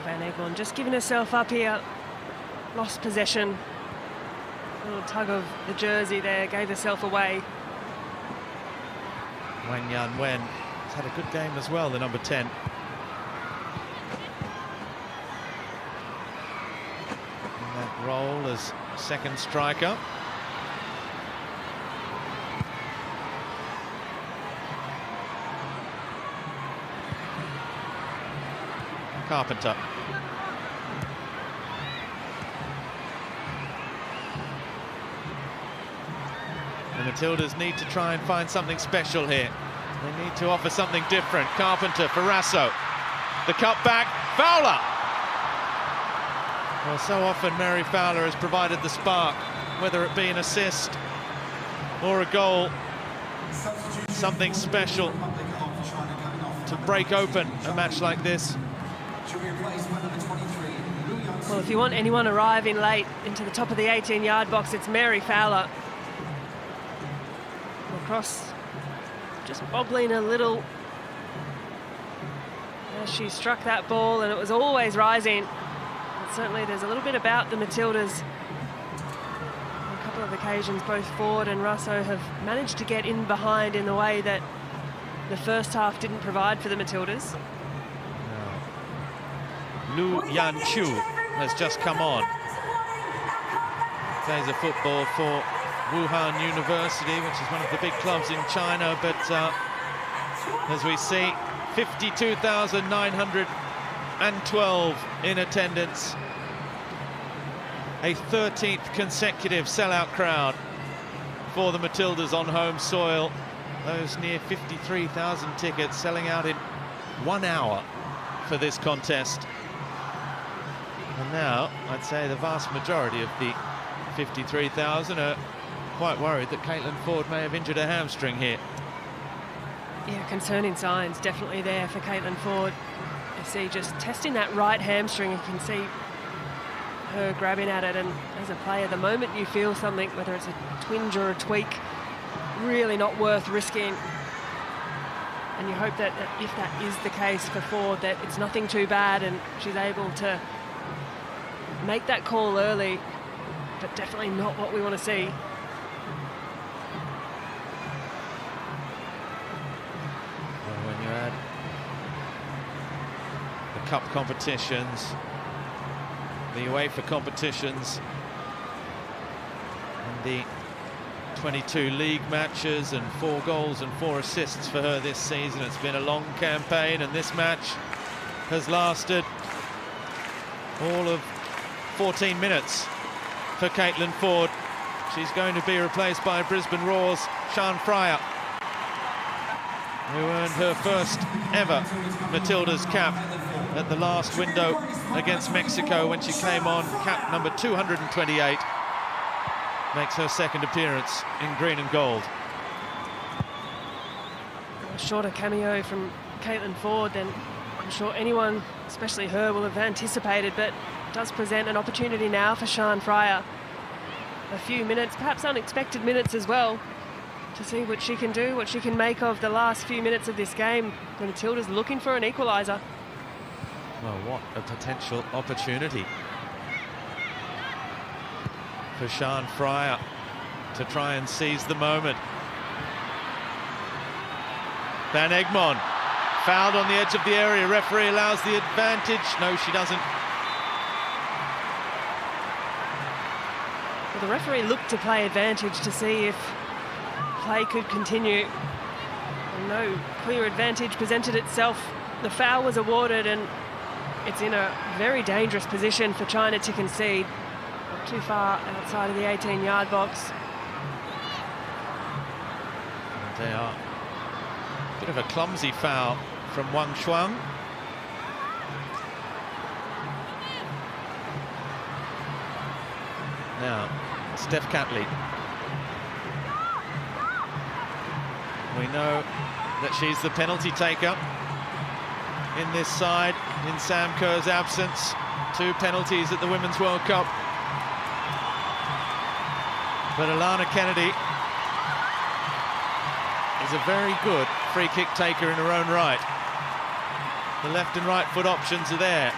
[SPEAKER 4] Van Egmond just giving herself up here. lost possession. A little tug of the jersey there, gave herself away.
[SPEAKER 1] Wang Yan Wen has had a good game as well, the number 10. In that role as second striker. Carpenter. The Matildas need to try and find something special here. They need to offer something different. Carpenter for Rasso. The cut back, Fowler! Well, so often Mary Fowler has provided the spark, whether it be an assist or a goal. Something special to break open a match like this.
[SPEAKER 4] Well, if you want anyone arriving late into the top of the 18-yard box, it's Mary Fowler. Across, just wobbling a little as she struck that ball, and it was always rising. But certainly there's a little bit about the Matildas. On a couple of occasions, both Ford and Russo have managed to get in behind in the way that the first half didn't provide for the Matildas.
[SPEAKER 1] Lu Yan Chu has just come on. Plays a football for Wuhan University, which is one of the big clubs in China, but as we see, 52,912 in attendance. A 13th consecutive sellout crowd for the Matildas on home soil. Those near 53,000 tickets selling out in 1 hour for this contest. And now, I'd say the vast majority of the 53,000 are quite worried that Caitlin Ford may have injured her hamstring here.
[SPEAKER 4] Yeah, concerning signs definitely there for Caitlin Ford. You see just testing that right hamstring, you can see her grabbing at it, and as a player, the moment you feel something, whether it's a twinge or a tweak, really not worth risking. And you hope that if that is the case for Ford, that it's nothing too bad and she's able to make that call early, but definitely not what we want to see.
[SPEAKER 1] When you add the cup competitions, the UEFA competitions, and the 22 league matches and 4 goals and 4 assists for her this season, it's been a long campaign, and this match has lasted all of 14 minutes for Caitlin Ford. She's going to be replaced by Brisbane Roar's Sian Fryer, who earned her first ever Matildas cap at the last window against Mexico when she came on, cap number 228. Makes her second appearance in green and gold.
[SPEAKER 4] A shorter cameo from Caitlin Ford than I'm sure anyone, especially her, will have anticipated, but does present an opportunity now for Sian Fryer. A few minutes, perhaps unexpected minutes as well, to see what she can do, what she can make of the last few minutes of this game. The Matildas looking for an equaliser.
[SPEAKER 1] Well, what a potential opportunity for Sian Fryer to try and seize the moment. Van Egmond fouled on the edge of the area. Referee allows the advantage. No, she doesn't.
[SPEAKER 4] Well, the referee looked to play advantage to see if play could continue. And no clear advantage presented itself. The foul was awarded, and it's in a very dangerous position for China to concede. Not too far outside of the 18-yard box.
[SPEAKER 1] And they are a bit of a clumsy foul from Wang Shuang. Now, Steph Catley. We know that she's the penalty taker in this side in Sam Kerr's absence. 2 penalties at the Women's World Cup. But Alana Kennedy is a very good free kick taker in her own right. The left and right foot options are there.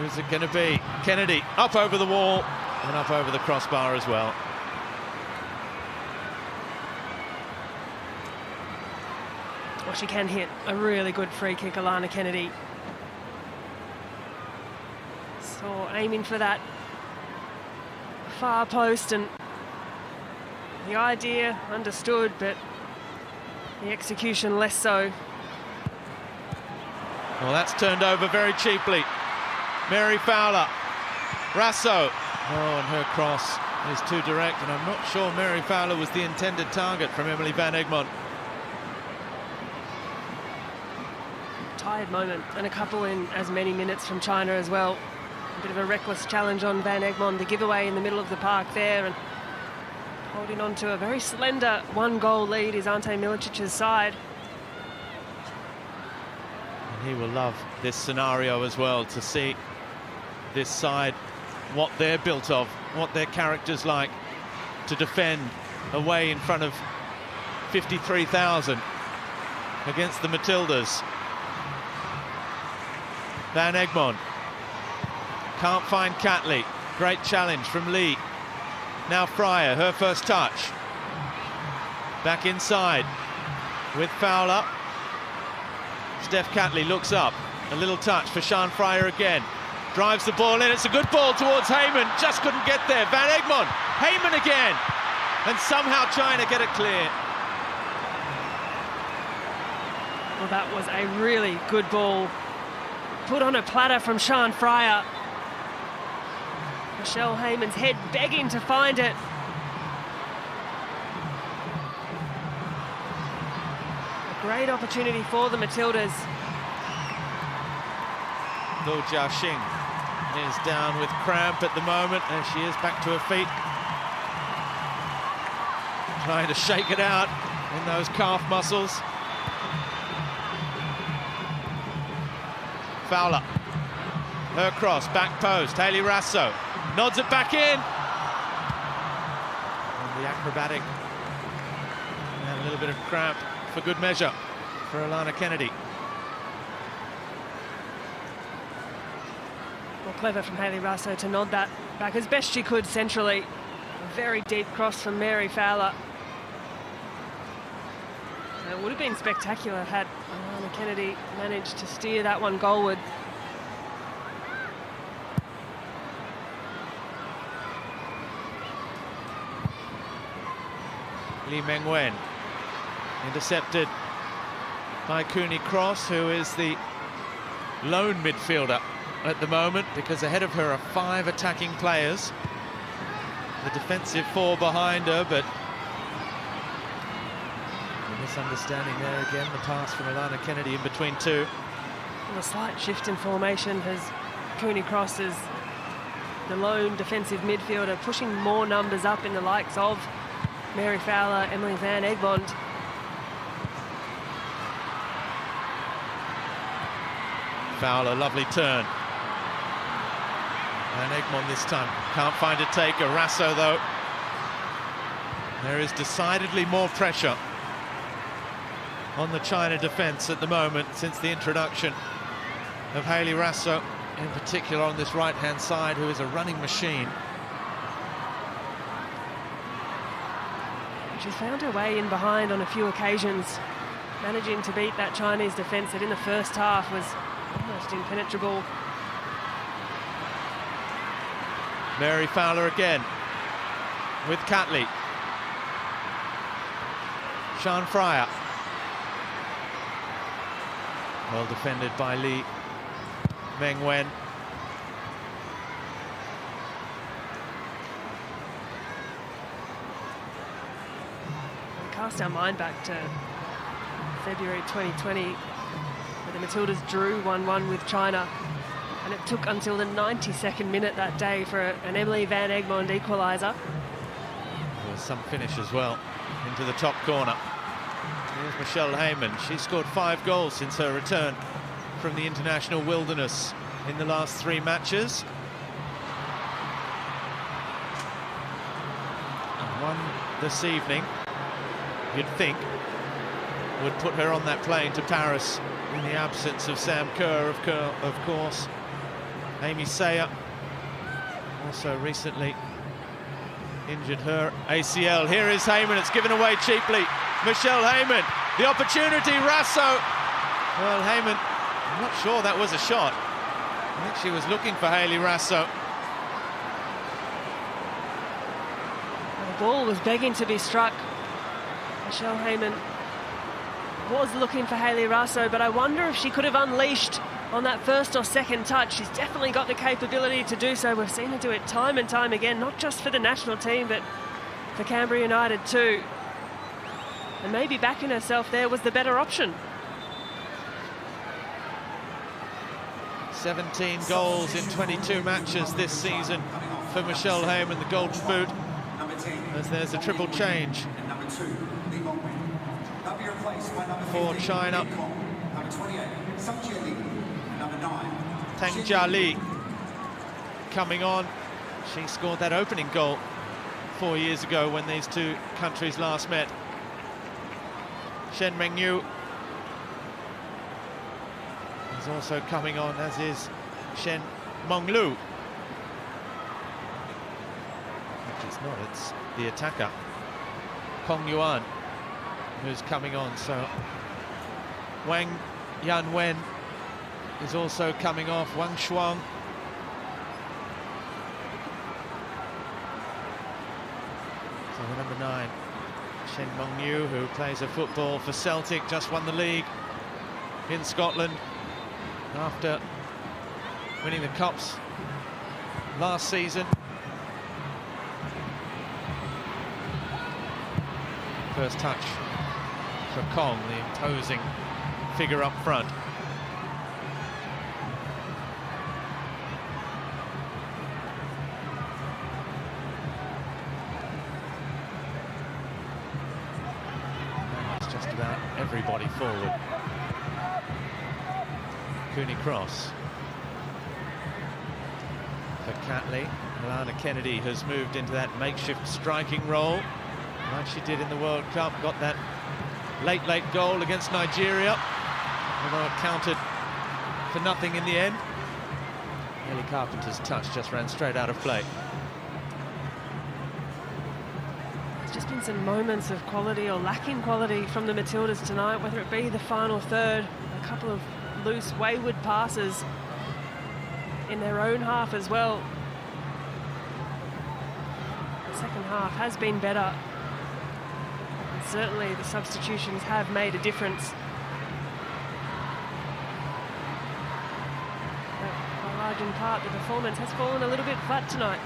[SPEAKER 1] Who's it going to be? Kennedy up over the wall and up over the crossbar as well.
[SPEAKER 4] Well, she can hit a really good free kick, Alana Kennedy. So aiming for that far post, and the idea understood, but the execution less so.
[SPEAKER 1] Well, that's turned over very cheaply. Mary Fowler. Rasso. Oh, and her cross is too direct, and I'm not sure Mary Fowler was the intended target from Emily Van Egmond.
[SPEAKER 4] Tired moment, and a couple in as many minutes from China as well. A bit of a reckless challenge on Van Egmond. The giveaway in the middle of the park there, and holding on to a very slender one-goal lead is Ante Milicic's side.
[SPEAKER 1] And he will love this scenario as well, to see this side, what they're built of, what their character's like, to defend away in front of 53,000 against the Matildas. Van Egmond can't find Catley. Great challenge from Lee. Now Fryer, her first touch. Back inside with Fowler. Steph Catley looks up. A little touch for Sian Fryer again. Drives the ball in. It's a good ball towards Heyman. Just couldn't get there. Van Egmond. Heyman again. And somehow China get it clear.
[SPEAKER 4] Well, that was a really good ball. Put on a platter from Sian Fryer. Michelle Heyman's head begging to find it. A great opportunity for the Matildas.
[SPEAKER 1] Lu Jiaxing is down with cramp at the moment, and she is back to her feet. Trying to shake it out in those calf muscles. Fowler, her cross, back post, Hayley Rasso, nods it back in. And the acrobatic, and a little bit of cramp for good measure for Alana Kennedy.
[SPEAKER 4] Well, clever from Hayley Rasso to nod that back as best she could centrally. A very deep cross from Mary Fowler. It would have been spectacular had Alana Kennedy managed to steer that one goalward.
[SPEAKER 1] Lee Mengwen intercepted by Cooney Cross, who is the lone midfielder at the moment, because ahead of her are 5 attacking players. The defensive 4 behind her, but misunderstanding there again. The pass from Alana Kennedy in between 2.
[SPEAKER 4] And a slight shift in formation as Cooney Cross is the lone defensive midfielder, pushing more numbers up in the likes of Mary Fowler, Emily Van Egmond.
[SPEAKER 1] Fowler, lovely turn. Van Egmond this time can't find a taker. Rasso, though. There is decidedly more pressure on the China defence at the moment since the introduction of Hayley Rasso, in particular on this right-hand side, who is a running machine.
[SPEAKER 4] She's found her way in behind on a few occasions, managing to beat that Chinese defence that in the first half was almost impenetrable.
[SPEAKER 1] Mary Fowler again with Catley. Sian Fryer. Well defended by Lee Mengwen.
[SPEAKER 4] Cast our mind back to February 2020, where the Matildas drew 1-1 with China, and it took until the 92nd minute that day for an Emily Van Egmond equaliser.
[SPEAKER 1] There was some finish as well into the top corner. Here's Michelle Heyman. She scored 5 goals since her return from the international wilderness in the last 3 matches. And one this evening, you'd think, would put her on that plane to Paris in the absence of Sam Kerr, of course. Amy Sayer also recently injured her ACL. Here is Heyman, it's given away cheaply. Michelle Heyman, the opportunity, Rasso. Well, Heyman, I'm not sure that was a shot. I think she was looking for Hayley Rasso.
[SPEAKER 4] The ball was begging to be struck. Michelle Heyman was looking for Hayley Rasso, but I wonder if she could have unleashed on that first or second touch. She's definitely got the capability to do so. We've seen her do it time and time again, not just for the national team, but for Canberra United too. And maybe backing herself there was the better option.
[SPEAKER 1] 17 goals in 22 matches this season for Michelle Heyman, the Golden Boot, as there's a triple change for China. Tang Jiali coming on. She scored that opening goal 4 years ago when these two countries last met. Shen Mengyu is also coming on, as is Shen Menglu. Which is not, it's the attacker, Kong Yuan, who's coming on. So Wang Yanwen is also coming off, Wang Shuang. So the number 9, Shen Mengyu, who plays a football for Celtic, just won the league in Scotland after winning the Cups last season. First touch for Kong, the imposing figure up front. That's just about everybody forward. Cooney Cross for Catley. Alana Kennedy has moved into that makeshift striking role, like she did in the World Cup. Got that late goal against Nigeria, although it counted for nothing in the end. Ellie Carpenter's touch just ran straight out of play.
[SPEAKER 4] There's just been some moments of quality or lacking quality from the Matildas tonight, whether it be the final third, a couple of loose, wayward passes in their own half as well. The second half has been better. And certainly the substitutions have made a difference. But by large in part, the performance has fallen a little bit flat tonight.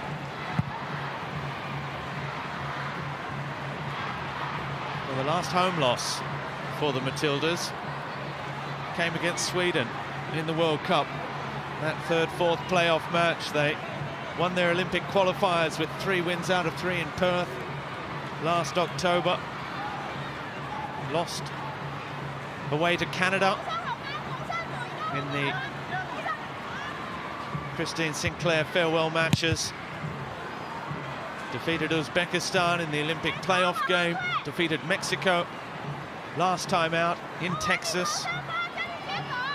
[SPEAKER 1] Well, the last home loss for the Matildas came against Sweden in the World Cup. That fourth playoff match, they won their Olympic qualifiers with 3 wins out of 3 in Perth last October. Lost away to Canada in the Christine Sinclair farewell matches. Defeated Uzbekistan in the Olympic playoff game. Defeated Mexico last time out in Texas.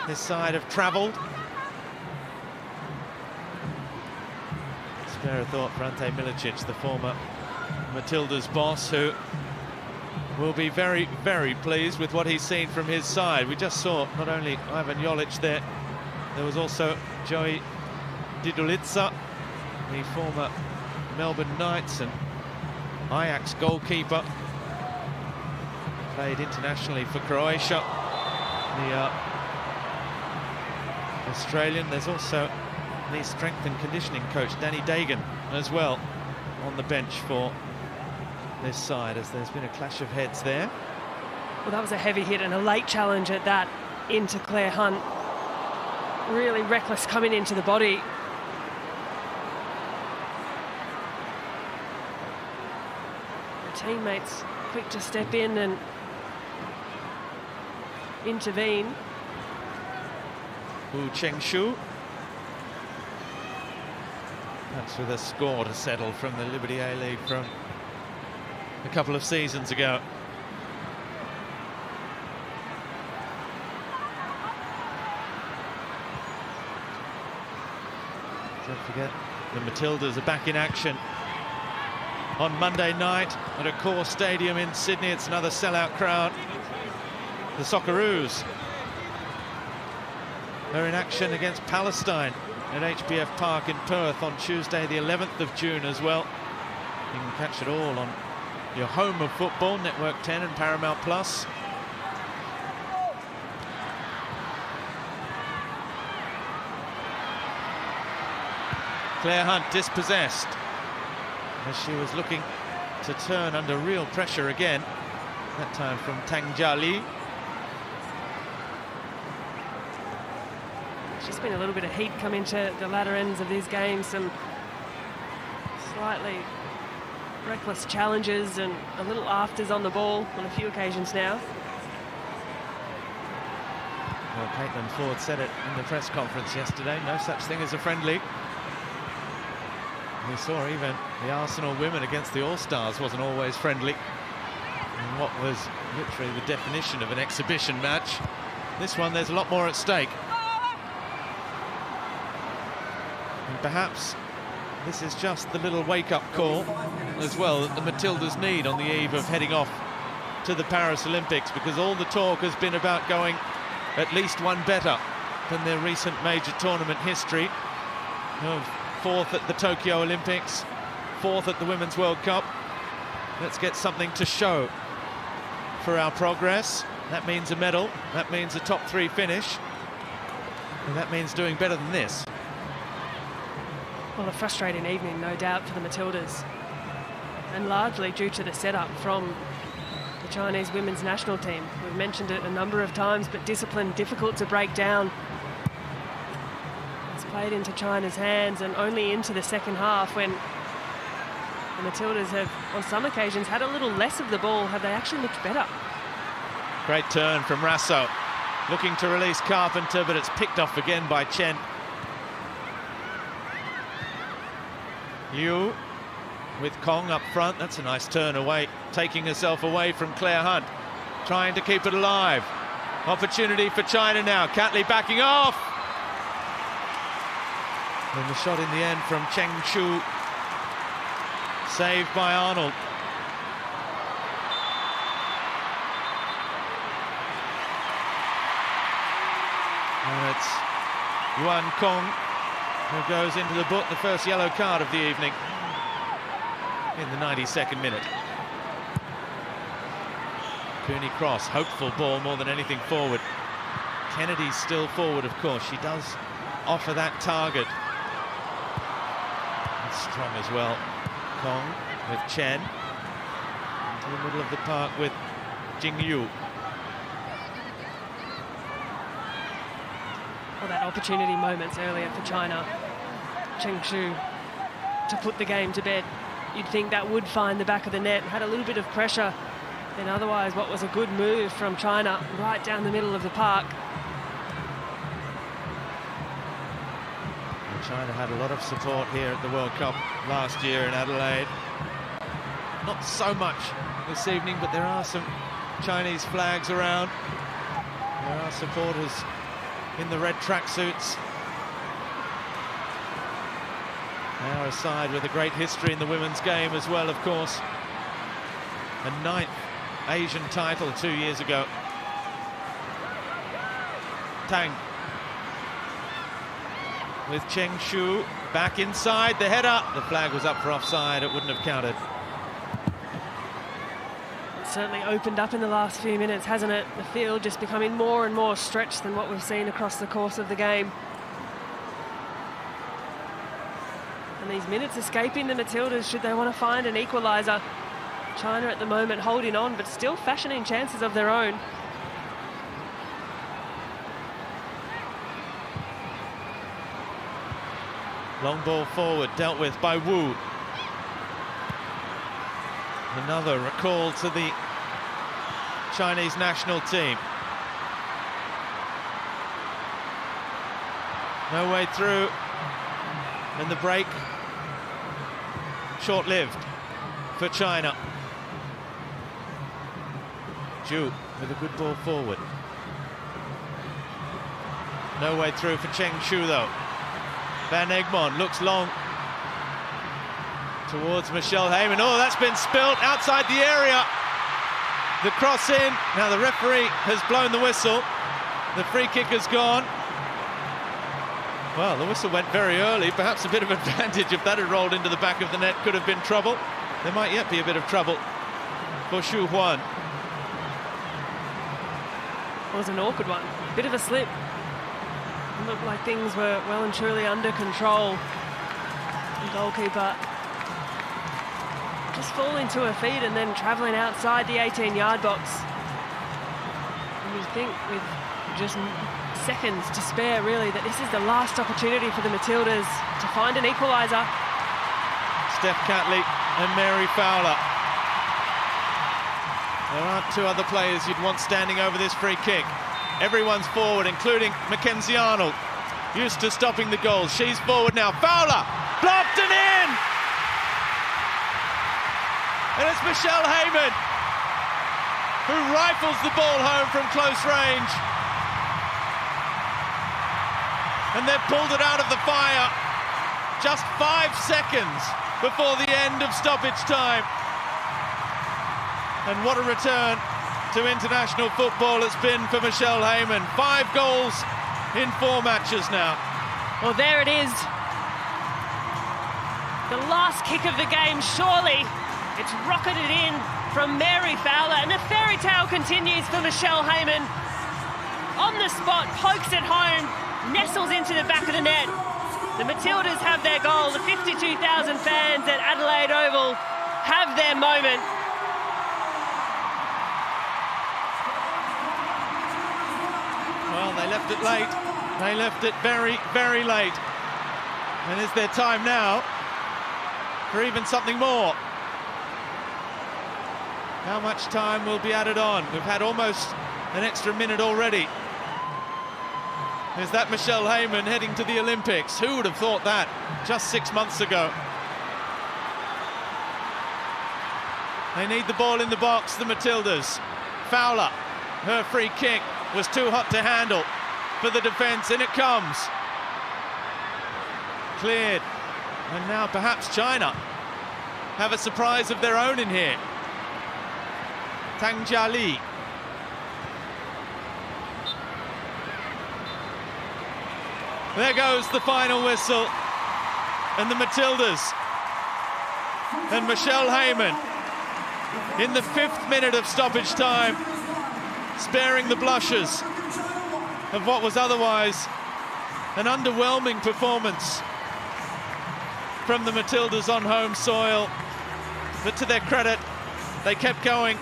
[SPEAKER 1] This side have travelled. Spare a thought for Ante Milicic, the former Matildas boss, who will be very, very pleased with what he's seen from his side. We just saw not only Ivan Jolic there was also Joey Didulica, the former Melbourne Knights and Ajax goalkeeper. Played internationally for Croatia. The Australian. There's also the strength and conditioning coach Danny Dagan as well on the bench for this side, as there's been a clash of heads there.
[SPEAKER 4] Well, that was a heavy hit and a late challenge at that into Claire Hunt. Really reckless coming into the body. The teammates quick to step in and intervene.
[SPEAKER 1] Wu Chengshu. That's with a score to settle from the Liberty A-League from a couple of seasons ago. Don't forget, the Matildas are back in action on Monday night at a core stadium in Sydney. It's another sellout crowd. The Socceroos are in action against Palestine at HBF Park in Perth on Tuesday the 11th of June as well. You can catch it all on your home of football, Network 10 and Paramount Plus. Claire Hunt dispossessed as she was looking to turn under real pressure again, that time from Tang Jia.
[SPEAKER 4] There's just been a little bit of heat come into the latter ends of these games, some slightly reckless challenges and a little afters on the ball on a few occasions now.
[SPEAKER 1] Well, Caitlin Ford said it in the press conference yesterday, no such thing as a friendly. We saw even the Arsenal women against the All-Stars wasn't always friendly. And what was literally the definition of an exhibition match. This one, there's a lot more at stake. And perhaps this is just the little wake-up call as well that the Matildas need on the eve of heading off to the Paris Olympics, because all the talk has been about going at least one better than their recent major tournament history of 4th at the Tokyo Olympics, 4th at the Women's World Cup. Let's get something to show for our progress. That means a medal, that means a top 3 finish, and that means doing better than this.
[SPEAKER 4] Well, a frustrating evening, no doubt, for the Matildas, and largely due to the setup from the Chinese women's national team. We've mentioned it a number of times, but discipline difficult to break down. Played into China's hands, and only into the second half, when the Matildas have on some occasions had a little less of the ball, have they actually looked better.
[SPEAKER 1] Great turn from Rasso, looking to release Carpenter, but it's picked off again by Chen. Yu with Kong up front. That's a nice turn away, taking herself away from Claire Hunt, trying to keep it alive. Opportunity for China now. Catley backing off. And the shot in the end from Cheng Chu, saved by Arnold. And it's Yuan Kong who goes into the book, the first yellow card of the evening in the 92nd minute. Cooney cross, hopeful ball more than anything forward. Kennedy's still forward, of course. She does offer that target. Strong as well. Kong with Chen into the middle of the park with Jing Yu.
[SPEAKER 4] Well, that opportunity moments earlier for China, Cheng Chu, to put the game to bed. You'd think that would find the back of the net. Had a little bit of pressure, and otherwise what was a good move from China right down the middle of the park.
[SPEAKER 1] China had a lot of support here at the World Cup last year in Adelaide. Not so much this evening, but there are some Chinese flags around. There are supporters in the red tracksuits. They are a side with a great history in the women's game as well, of course. A 9th Asian title 2 years ago. Tang with Cheng Chu back inside, the header. The flag was up for offside, it wouldn't have counted.
[SPEAKER 4] It's certainly opened up in the last few minutes, hasn't it? The field just becoming more and more stretched than what we've seen across the course of the game. And these minutes escaping the Matildas should they want to find an equaliser. China at the moment holding on, but still fashioning chances of their own.
[SPEAKER 1] Long ball forward, dealt with by Wu. Another recall to the Chinese national team. No way through. And the break, short-lived for China. Zhu with a good ball forward. No way through for Cheng Chu, though. Van Egmond looks long towards Michelle Heyman. Oh, that's been spilt outside the area. The cross in. Now the referee has blown the whistle. The free kick has gone. Well, the whistle went very early. Perhaps a bit of advantage if that had rolled into the back of the net. Could have been trouble. There might yet be a bit of trouble for Xu Huan.
[SPEAKER 4] It was an awkward one. Bit of a slip. It looked like things were well and truly under control. The goalkeeper just falling to her feet and then travelling outside the 18-yard box. And you think with just seconds to spare, really, that this is the last opportunity for the Matildas to find an equaliser.
[SPEAKER 1] Steph Catley and Mary Fowler. There aren't two other players you'd want standing over this free kick. Everyone's forward, including Mackenzie Arnold, used to stopping the goals. She's forward now. Fowler, blocked and in! And it's Michelle Heyman who rifles the ball home from close range. And they've pulled it out of the fire just 5 seconds before the end of stoppage time. And what a return to international football it's been for Michelle Heyman. 5 goals in 4 matches now.
[SPEAKER 4] Well, there it is. The last kick of the game, surely. It's rocketed in from Mary Fowler, and the fairy tale continues for Michelle Heyman. On the spot, pokes it home, nestles into the back of the net. The Matildas have their goal. The 52,000 fans at Adelaide Oval have their moment.
[SPEAKER 1] Well, they left it late. They left it very, very late. And is their time now for even something more? How much time will be added on? We've had almost an extra minute already. Is that Michelle Heyman heading to the Olympics? Who would have thought that just 6 months ago? They need the ball in the box, the Matildas. Fowler, her free kick was too hot to handle for the defence, and it comes. Cleared. And now perhaps China have a surprise of their own in here. Tang Jiali. There goes the final whistle, and the Matildas and Michelle Heyman in the 5th minute of stoppage time, sparing the blushes of what was otherwise an underwhelming performance from the Matildas on home soil. But to their credit, they kept going,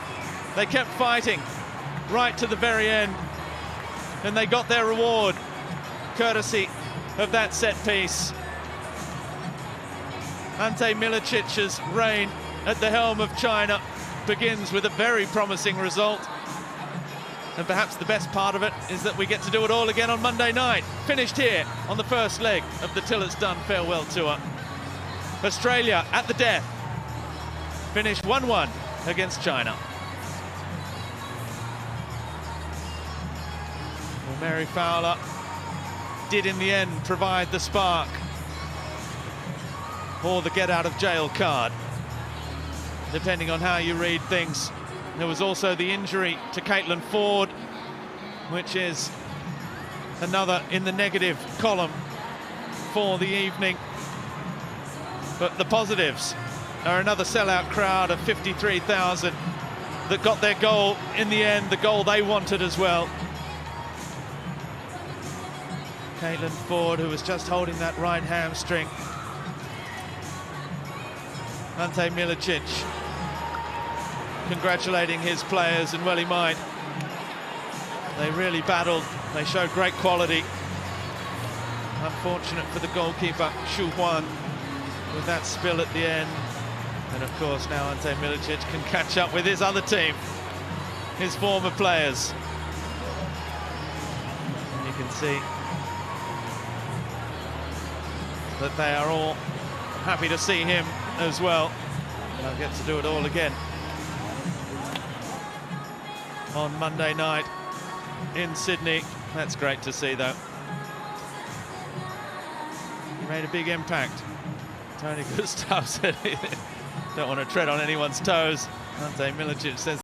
[SPEAKER 1] they kept fighting right to the very end, and they got their reward courtesy of that set piece. Ante Milicic's reign at the helm of China begins with a very promising result. And perhaps the best part of it is that we get to do it all again on Monday night. Finished here on the first leg of the Till It's Done farewell tour. Australia at the death finished 1-1 against China. Well, Mary Fowler did in the end provide the spark or the get out of jail card, depending on how you read things. There was also the injury to Caitlin Ford, which is another in the negative column for the evening. But the positives are another sellout crowd of 53,000 that got their goal in the end, the goal they wanted as well. Caitlin Ford, who was just holding that right hamstring. Ante Milicic congratulating his players, and well he might. They really battled, they showed great quality. Unfortunate for the goalkeeper, Xu Huan, with that spill at the end. And of course now Ante Milicic can catch up with his other team, his former players. And you can see that they are all happy to see him as well. And I'll get to do it all again on Monday night in Sydney. That's great to see, though. made a big impact. Tony Gustav said, don't want to tread on anyone's toes. Ante Milicic says